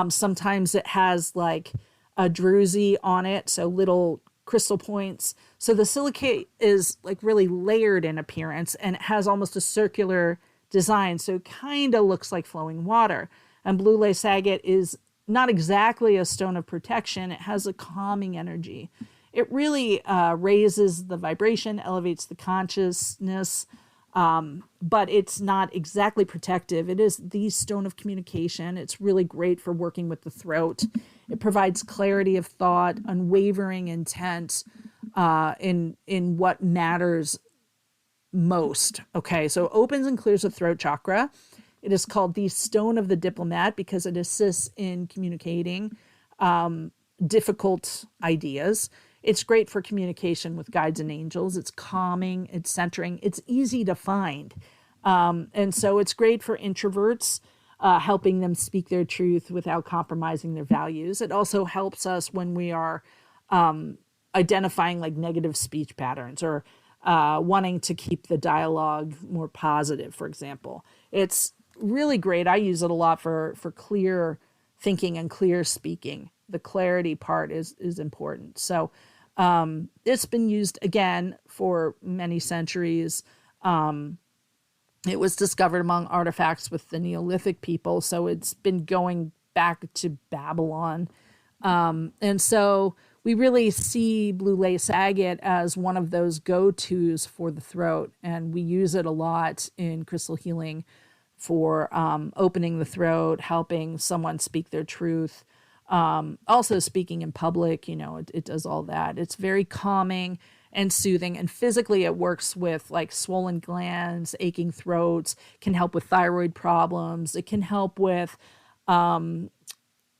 Sometimes it has like a druzy on it, so little crystal points. So the silicate is like really layered in appearance, and it has almost a circular design, so it kind of looks like flowing water. And blue lace agate is not exactly a stone of protection. It has a calming energy. It really raises the vibration, elevates the consciousness, but it's not exactly protective. It is the stone of communication. It's really great for working with the throat. It provides clarity of thought, unwavering intent in what matters most. Okay, so it opens and clears the throat chakra. It is called the stone of the diplomat because it assists in communicating difficult ideas. It's great for communication with guides and angels. It's calming, it's centering, it's easy to find. And so it's great for introverts, helping them speak their truth without compromising their values. It also helps us when we are identifying like negative speech patterns or wanting to keep the dialogue more positive, for example. It's really great. I use it a lot for clear thinking and clear speaking. the clarity part is important. So it's been used again for many centuries. It was discovered among artifacts with the Neolithic people, so it's been going back to Babylon. And so we really see blue lace agate as one of those go-tos for the throat, and we use it a lot in crystal healing for opening the throat, helping someone speak their truth. Also speaking in public, it does all that. It's very calming and soothing, and physically it works with like swollen glands, aching throats, can help with thyroid problems. It can help with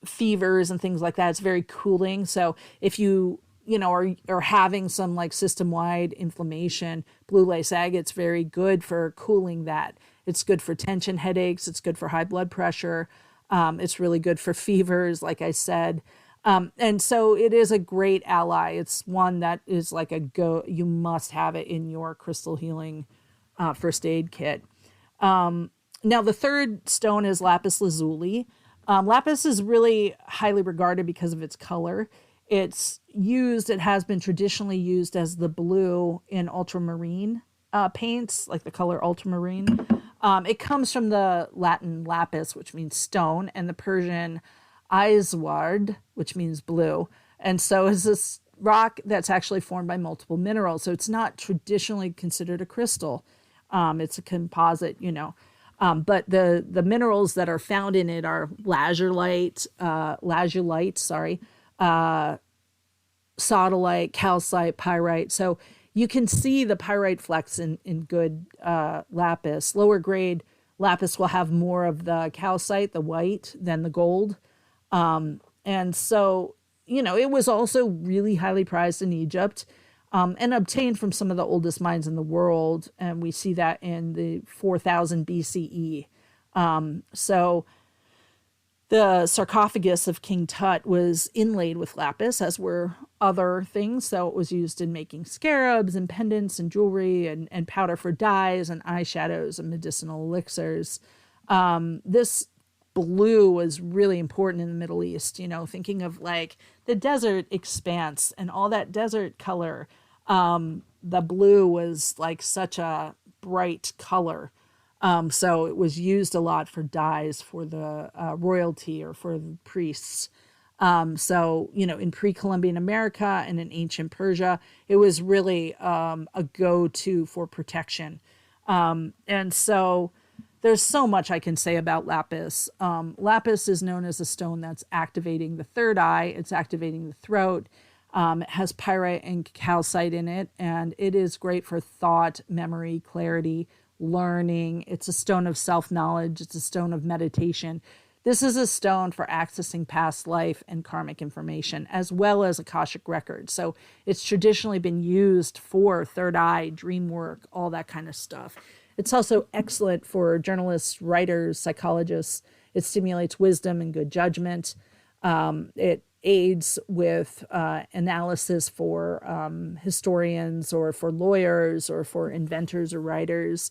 fevers and things like that. It's very cooling. So if you are having some like system-wide inflammation, blue lace agate's very good for cooling that. It's good for tension headaches. It's good for high blood pressure. It's really good for fevers, like I said. And so it is a great ally. It's one that is like you must have it in your crystal healing first aid kit. Now, the third stone is Lapis Lazuli. Lapis is really highly regarded because of its color. It has been traditionally used as the blue in ultramarine paints, like the color ultramarine. It comes from the Latin lapis, which means stone, and the Persian Isward, which means blue. And so is this rock that's actually formed by multiple minerals. So it's not traditionally considered a crystal. It's a composite, but the minerals that are found in it are lazulite, sodalite, calcite, pyrite. So you can see the pyrite flecks in good lapis. Lower grade lapis will have more of the calcite, the white, than the gold. And so, it was also really highly prized in Egypt and obtained from some of the oldest mines in the world. And we see that in the 4000 BCE. So the sarcophagus of King Tut was inlaid with lapis, as were other things. So it was used in making scarabs and pendants and jewelry and powder for dyes and eyeshadows and medicinal elixirs. This blue was really important in the Middle East, thinking of like the desert expanse and all that desert color. The blue was like such a bright color. So it was used a lot for dyes for the royalty or for the priests. So, in pre-Columbian America and in ancient Persia, it was really a go-to for protection. And so there's so much I can say about lapis. Lapis is known as a stone that's activating the third eye. It's activating the throat. It has pyrite and calcite in it, and it is great for thought, memory, clarity, learning. It's a stone of self-knowledge. It's a stone of meditation. This is a stone for accessing past life and karmic information, as well as Akashic records. So it's traditionally been used for third eye, dream work, all that kind of stuff. It's also excellent for journalists, writers, psychologists. It stimulates wisdom and good judgment. It aids with analysis for historians or for lawyers or for inventors or writers.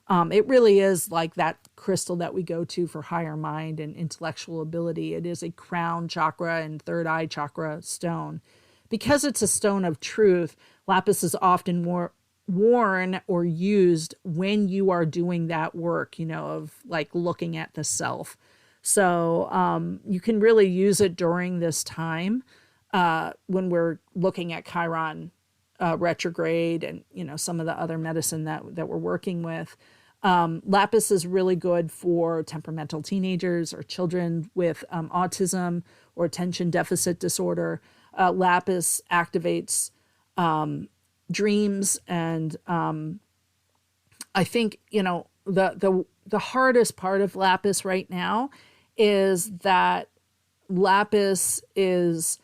It really is like that crystal that we go to for higher mind and intellectual ability. It is a crown chakra and third eye chakra stone. Because it's a stone of truth, lapis is often worn or used when you are doing that work, of like looking at the self. So you can really use it during this time when we're looking at Chiron retrograde and, some of the other medicine that we're working with. Lapis is really good for temperamental teenagers or children with autism or attention deficit disorder. Lapis activates dreams, and I think the hardest part of lapis right now is that lapis is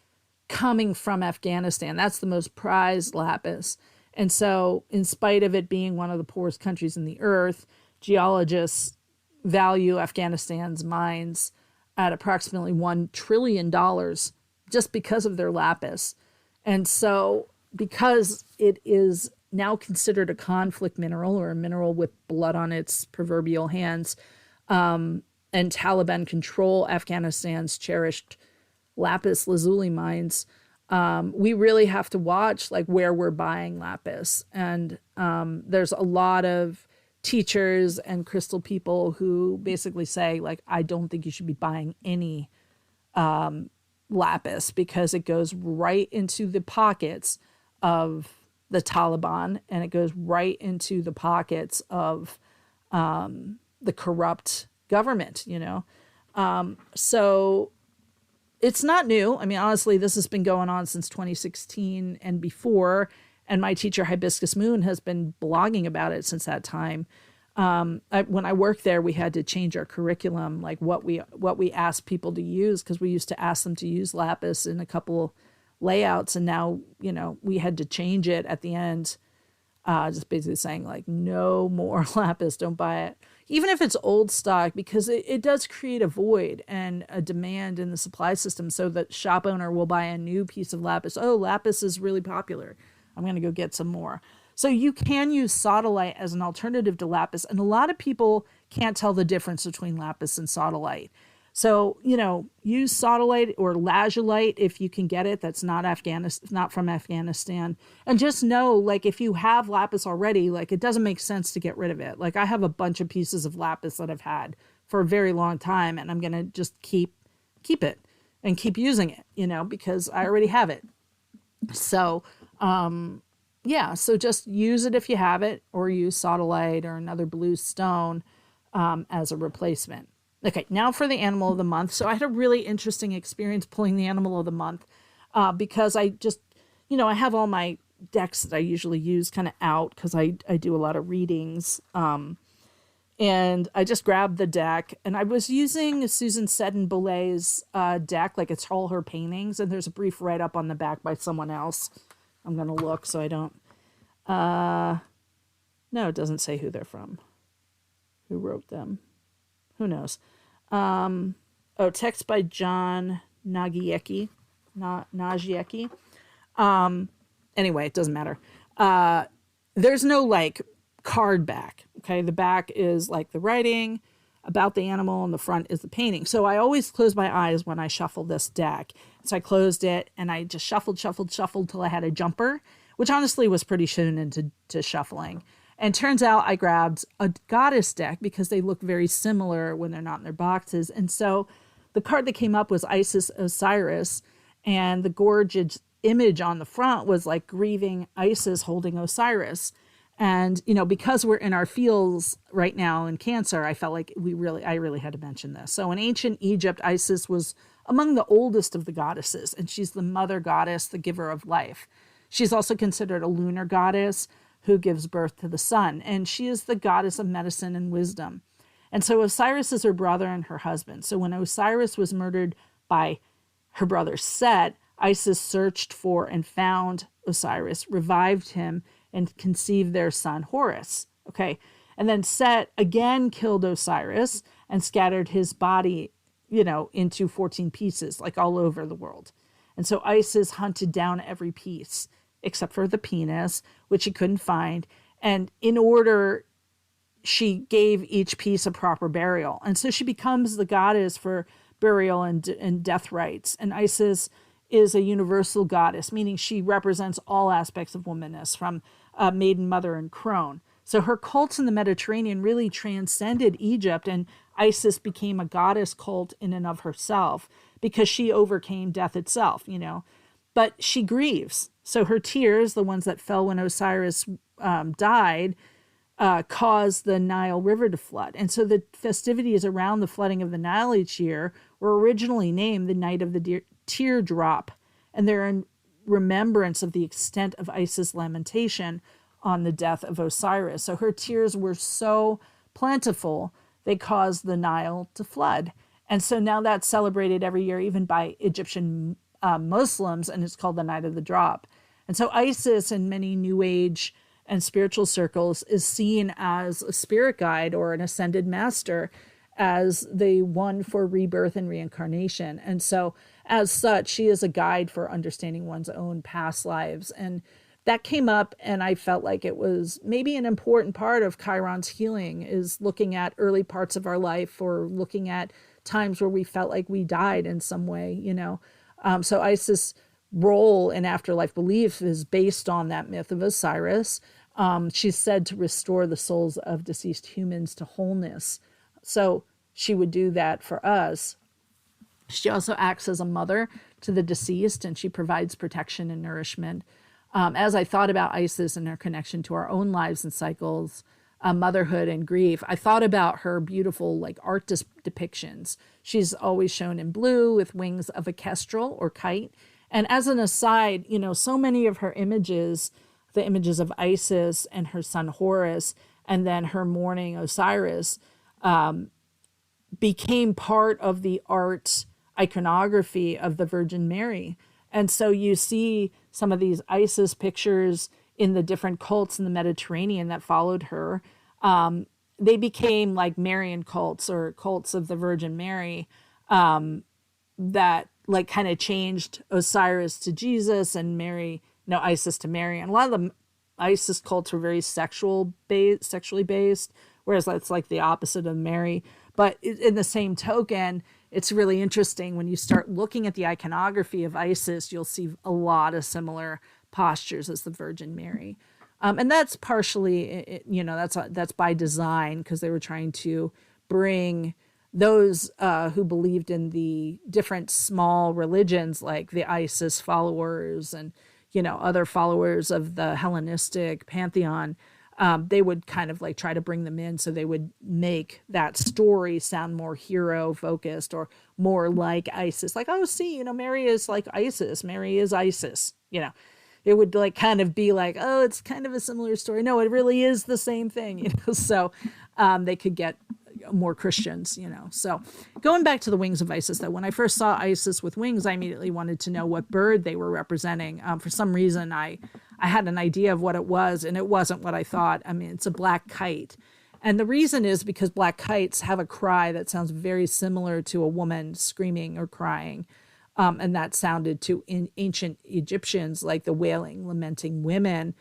coming from Afghanistan. That's the most prized lapis. And so in spite of it being one of the poorest countries in the earth, geologists value Afghanistan's mines at approximately $1 trillion just because of their lapis. And so because it is now considered a conflict mineral or a mineral with blood on its proverbial hands, and Taliban control Afghanistan's cherished lapis lazuli mines, we really have to watch like where we're buying lapis. And there's a lot of teachers and crystal people who basically say like, I don't think you should be buying any lapis because it goes right into the pockets of the Taliban, and it goes right into the pockets of the corrupt government, you know. So it's not new. I mean, honestly, this has been going on since 2016 and before. And my teacher, Hibiscus Moon, has been blogging about it since that time. When I worked there, we had to change our curriculum, like what we asked people to use, because we used to ask them to use lapis in a couple layouts, and now, you know, we had to change it at the end, just basically saying like, no more lapis, don't buy it, even if it's old stock, because it does create a void and a demand in the supply system. So that shop owner will buy a new piece of lapis. Oh, lapis is really popular, I'm going to go get some more. So you can use sodalite as an alternative to lapis. And a lot of people can't tell the difference between lapis and sodalite. So, you know, use sodalite or lazulite if you can get it. That's not from Afghanistan. And just know, like, if you have lapis already, like, it doesn't make sense to get rid of it. Like, I have a bunch of pieces of lapis that I've had for a very long time, and I'm going to just keep it and keep using it, you know, because I already have it. So, yeah, so just use it if you have it, or use sodalite or another blue stone as a replacement. Okay, now for the animal of the month. So I had a really interesting experience pulling the animal of the month because I just, you know, I have all my decks that I usually use kind of out because I do a lot of readings. And I just grabbed the deck, and I was using Susan Seddon-Boulez's deck, like it's all her paintings, and there's a brief write-up on the back by someone else. I'm going to look so I don't... no, it doesn't say who they're from. Who wrote them? Who knows? Text by John Nagiecki. Nagiecki. Anyway, it doesn't matter. There's no, like, card back, okay? The back is, like, the writing about the animal, and the front is the painting. So I always close my eyes when I shuffle this deck. So I closed it, and I just shuffled till I had a jumper, which honestly was pretty soon into shuffling. And turns out I grabbed a goddess deck because they look very similar when they're not in their boxes. And so the card that came up was Isis Osiris, and the gorgeous image on the front was like grieving Isis holding Osiris. And, you know, because we're in our fields right now in Cancer, I felt like I really had to mention this. So in ancient Egypt, Isis was among the oldest of the goddesses, and she's the mother goddess, the giver of life. She's also considered a lunar goddess who gives birth to the sun, and she is the goddess of medicine and wisdom. And so Osiris is her brother and her husband. So when Osiris was murdered by her brother Set, Isis searched for and found Osiris, revived him, and conceived their son Horus. Okay. And then Set again killed Osiris and scattered his body, you know, into 14 pieces, like all over the world. And so Isis hunted down every piece except for the penis, which she couldn't find. And in order, she gave each piece a proper burial. And so she becomes the goddess for burial and death rites. And Isis is a universal goddess, meaning she represents all aspects of womanness, from maiden, mother, and crone. So her cults in the Mediterranean really transcended Egypt, and Isis became a goddess cult in and of herself because she overcame death itself, you know. But she grieves. So her tears, the ones that fell when Osiris died, caused the Nile River to flood. And so the festivities around the flooding of the Nile each year were originally named the Night of the Teardrop, and they're in remembrance of the extent of Isis' lamentation on the death of Osiris. So her tears were so plentiful, they caused the Nile to flood. And so now that's celebrated every year, even by Egyptian Muslims, and it's called the Night of the Drop. And so Isis, in many New Age and spiritual circles, is seen as a spirit guide or an ascended master, as the one for rebirth and reincarnation. And so as such, she is a guide for understanding one's own past lives. And that came up, and I felt like it was maybe an important part of Chiron's healing, is looking at early parts of our life, or looking at times where we felt like we died in some way, you know. So Isis' role in afterlife belief is based on that myth of Osiris. She's said to restore the souls of deceased humans to wholeness. So she would do that for us. She also acts as a mother to the deceased, and she provides protection and nourishment. As I thought about Isis and her connection to our own lives and cycles, motherhood and grief, I thought about her beautiful like art depictions. She's always shown in blue with wings of a kestrel or kite. And as an aside, so many of her images, the images of Isis and her son Horus, and then her mourning Osiris, became part of the art iconography of the Virgin Mary. And so you see some of these Isis pictures in the different cults in the Mediterranean that followed her. They became like Marian cults or cults of the Virgin Mary, that like kind of changed Osiris to Jesus and Isis to Mary. And a lot of the Isis cults were very sexually based, whereas that's like the opposite of Mary. But in the same token, it's really interesting when you start looking at the iconography of Isis, you'll see a lot of similar postures as the Virgin Mary. And that's partially, that's by design, because they were trying to bring those who believed in the different small religions, like the Isis followers and, other followers of the Hellenistic pantheon, they would kind of like try to bring them in, so they would make that story sound more hero focused or more like Isis. Like, oh, see, Mary is like Isis. Mary is Isis. It would like kind of be like, oh, it's kind of a similar story. No, it really is the same thing. So they could get more Christians. So going back to the wings of Isis, though, when I first saw Isis with wings, I immediately wanted to know what bird they were representing. For some reason, I had an idea of what it was, and it wasn't what I thought. I mean, it's a black kite. And the reason is because black kites have a cry that sounds very similar to a woman screaming or crying. And that sounded to ancient Egyptians like the wailing, lamenting women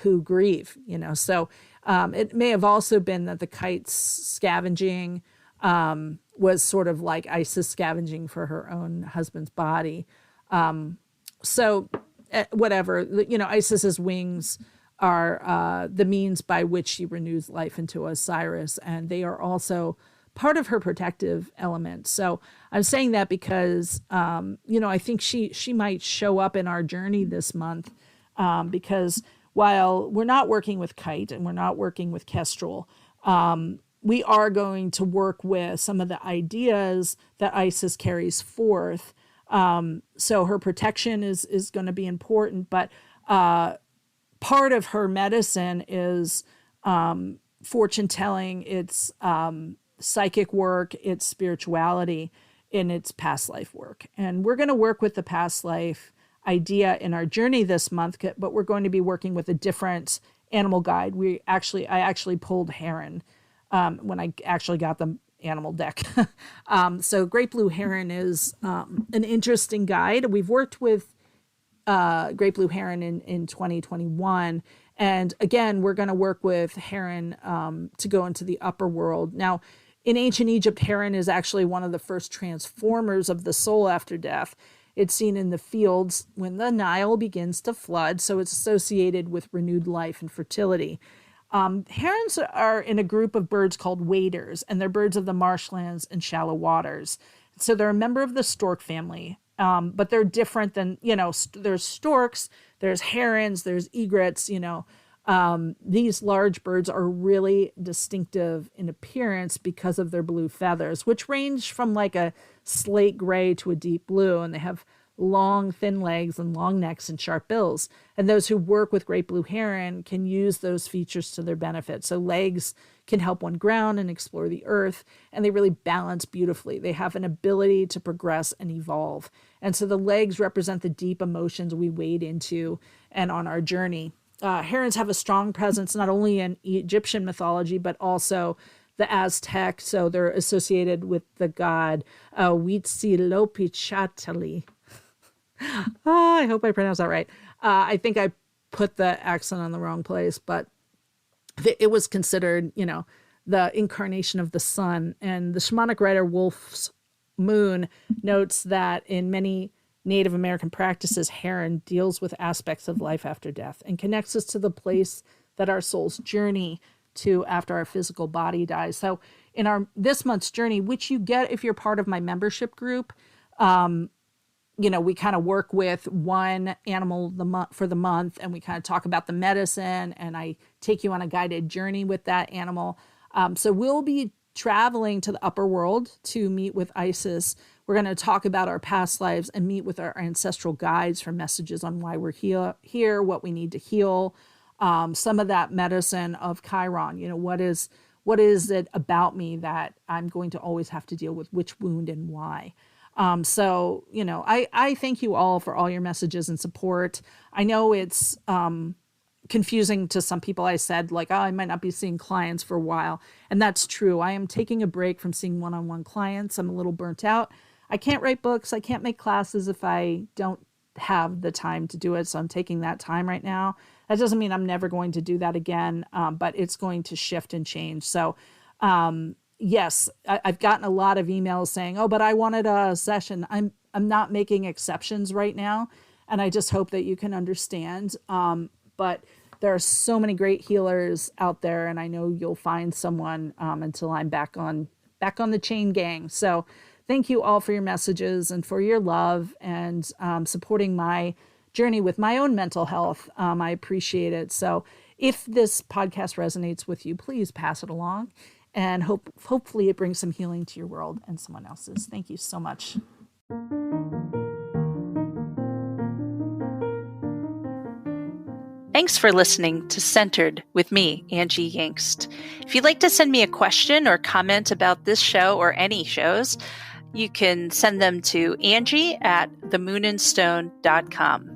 who grieve, So it may have also been that the kite's scavenging was sort of like Isis scavenging for her own husband's body. Whatever, Isis's wings are the means by which she renews life into Osiris, and they are also part of her protective element. So I'm saying that because, I think she might show up in our journey this month, because while we're not working with kite and we're not working with kestrel, we are going to work with some of the ideas that Isis carries forth. So her protection is going to be important, but part of her medicine is fortune telling. It's psychic work, it's spirituality, in its past life work. And we're going to work with the past life idea in our journey this month, but we're going to be working with a different animal guide. I actually pulled Heron when I actually got the animal deck. So Great Blue Heron is an interesting guide. We've worked with Great Blue Heron in 2021. And again, we're going to work with Heron to go into the upper world. Now, in ancient Egypt, Heron is actually one of the first transformers of the soul after death. It's seen in the fields when the Nile begins to flood, so it's associated with renewed life and fertility. Herons are in a group of birds called waders, and they're birds of the marshlands and shallow waters. So they're a member of the stork family, but they're different than, there's storks, there's herons, there's egrets, These large birds are really distinctive in appearance because of their blue feathers, which range from like a slate gray to a deep blue, and they have long, thin legs and long necks and sharp bills. And those who work with Great Blue Heron can use those features to their benefit. So legs can help one ground and explore the earth, and they really balance beautifully. They have an ability to progress and evolve. And so the legs represent the deep emotions we wade into and on our journey. Herons have a strong presence not only in Egyptian mythology, but also the Aztec. So they're associated with the god Huitzilopochtli. I hope I pronounced that right. I think I put the accent on the wrong place, but it was considered, the incarnation of the sun. And the shamanic writer Wolf's Moon notes that in many Native American practices, Heron deals with aspects of life after death and connects us to the place that our souls journey to after our physical body dies. So in this month's journey, which you get if you're part of my membership group, we kind of work with one animal for the month, and we kind of talk about the medicine, and I take you on a guided journey with that animal. So we'll be traveling to the upper world to meet with Isis. We're going to talk about our past lives and meet with our ancestral guides for messages on why we're here, what we need to heal. Some of that medicine of Chiron, what is it about me that I'm going to always have to deal with, which wound and why. I thank you all for all your messages and support. I know it's confusing to some people. I said I might not be seeing clients for a while. And that's true. I am taking a break from seeing one-on-one clients. I'm a little burnt out. I can't write books. I can't make classes if I don't have the time to do it. So I'm taking that time right now. That doesn't mean I'm never going to do that again, but it's going to shift and change. So, yes, I've gotten a lot of emails saying, "Oh, but I wanted a session." I'm not making exceptions right now, and I just hope that you can understand. But there are so many great healers out there, and I know you'll find someone until I'm back on the chain gang. So, thank you all for your messages and for your love and supporting my journey with my own mental health. I appreciate it. So, if this podcast resonates with you, please pass it along. And hopefully it brings some healing to your world and someone else's. Thank you so much. Thanks for listening to Centered with me, Angie Yingst. If you'd like to send me a question or comment about this show or any shows, you can send them to Angie@themoonandstone.com.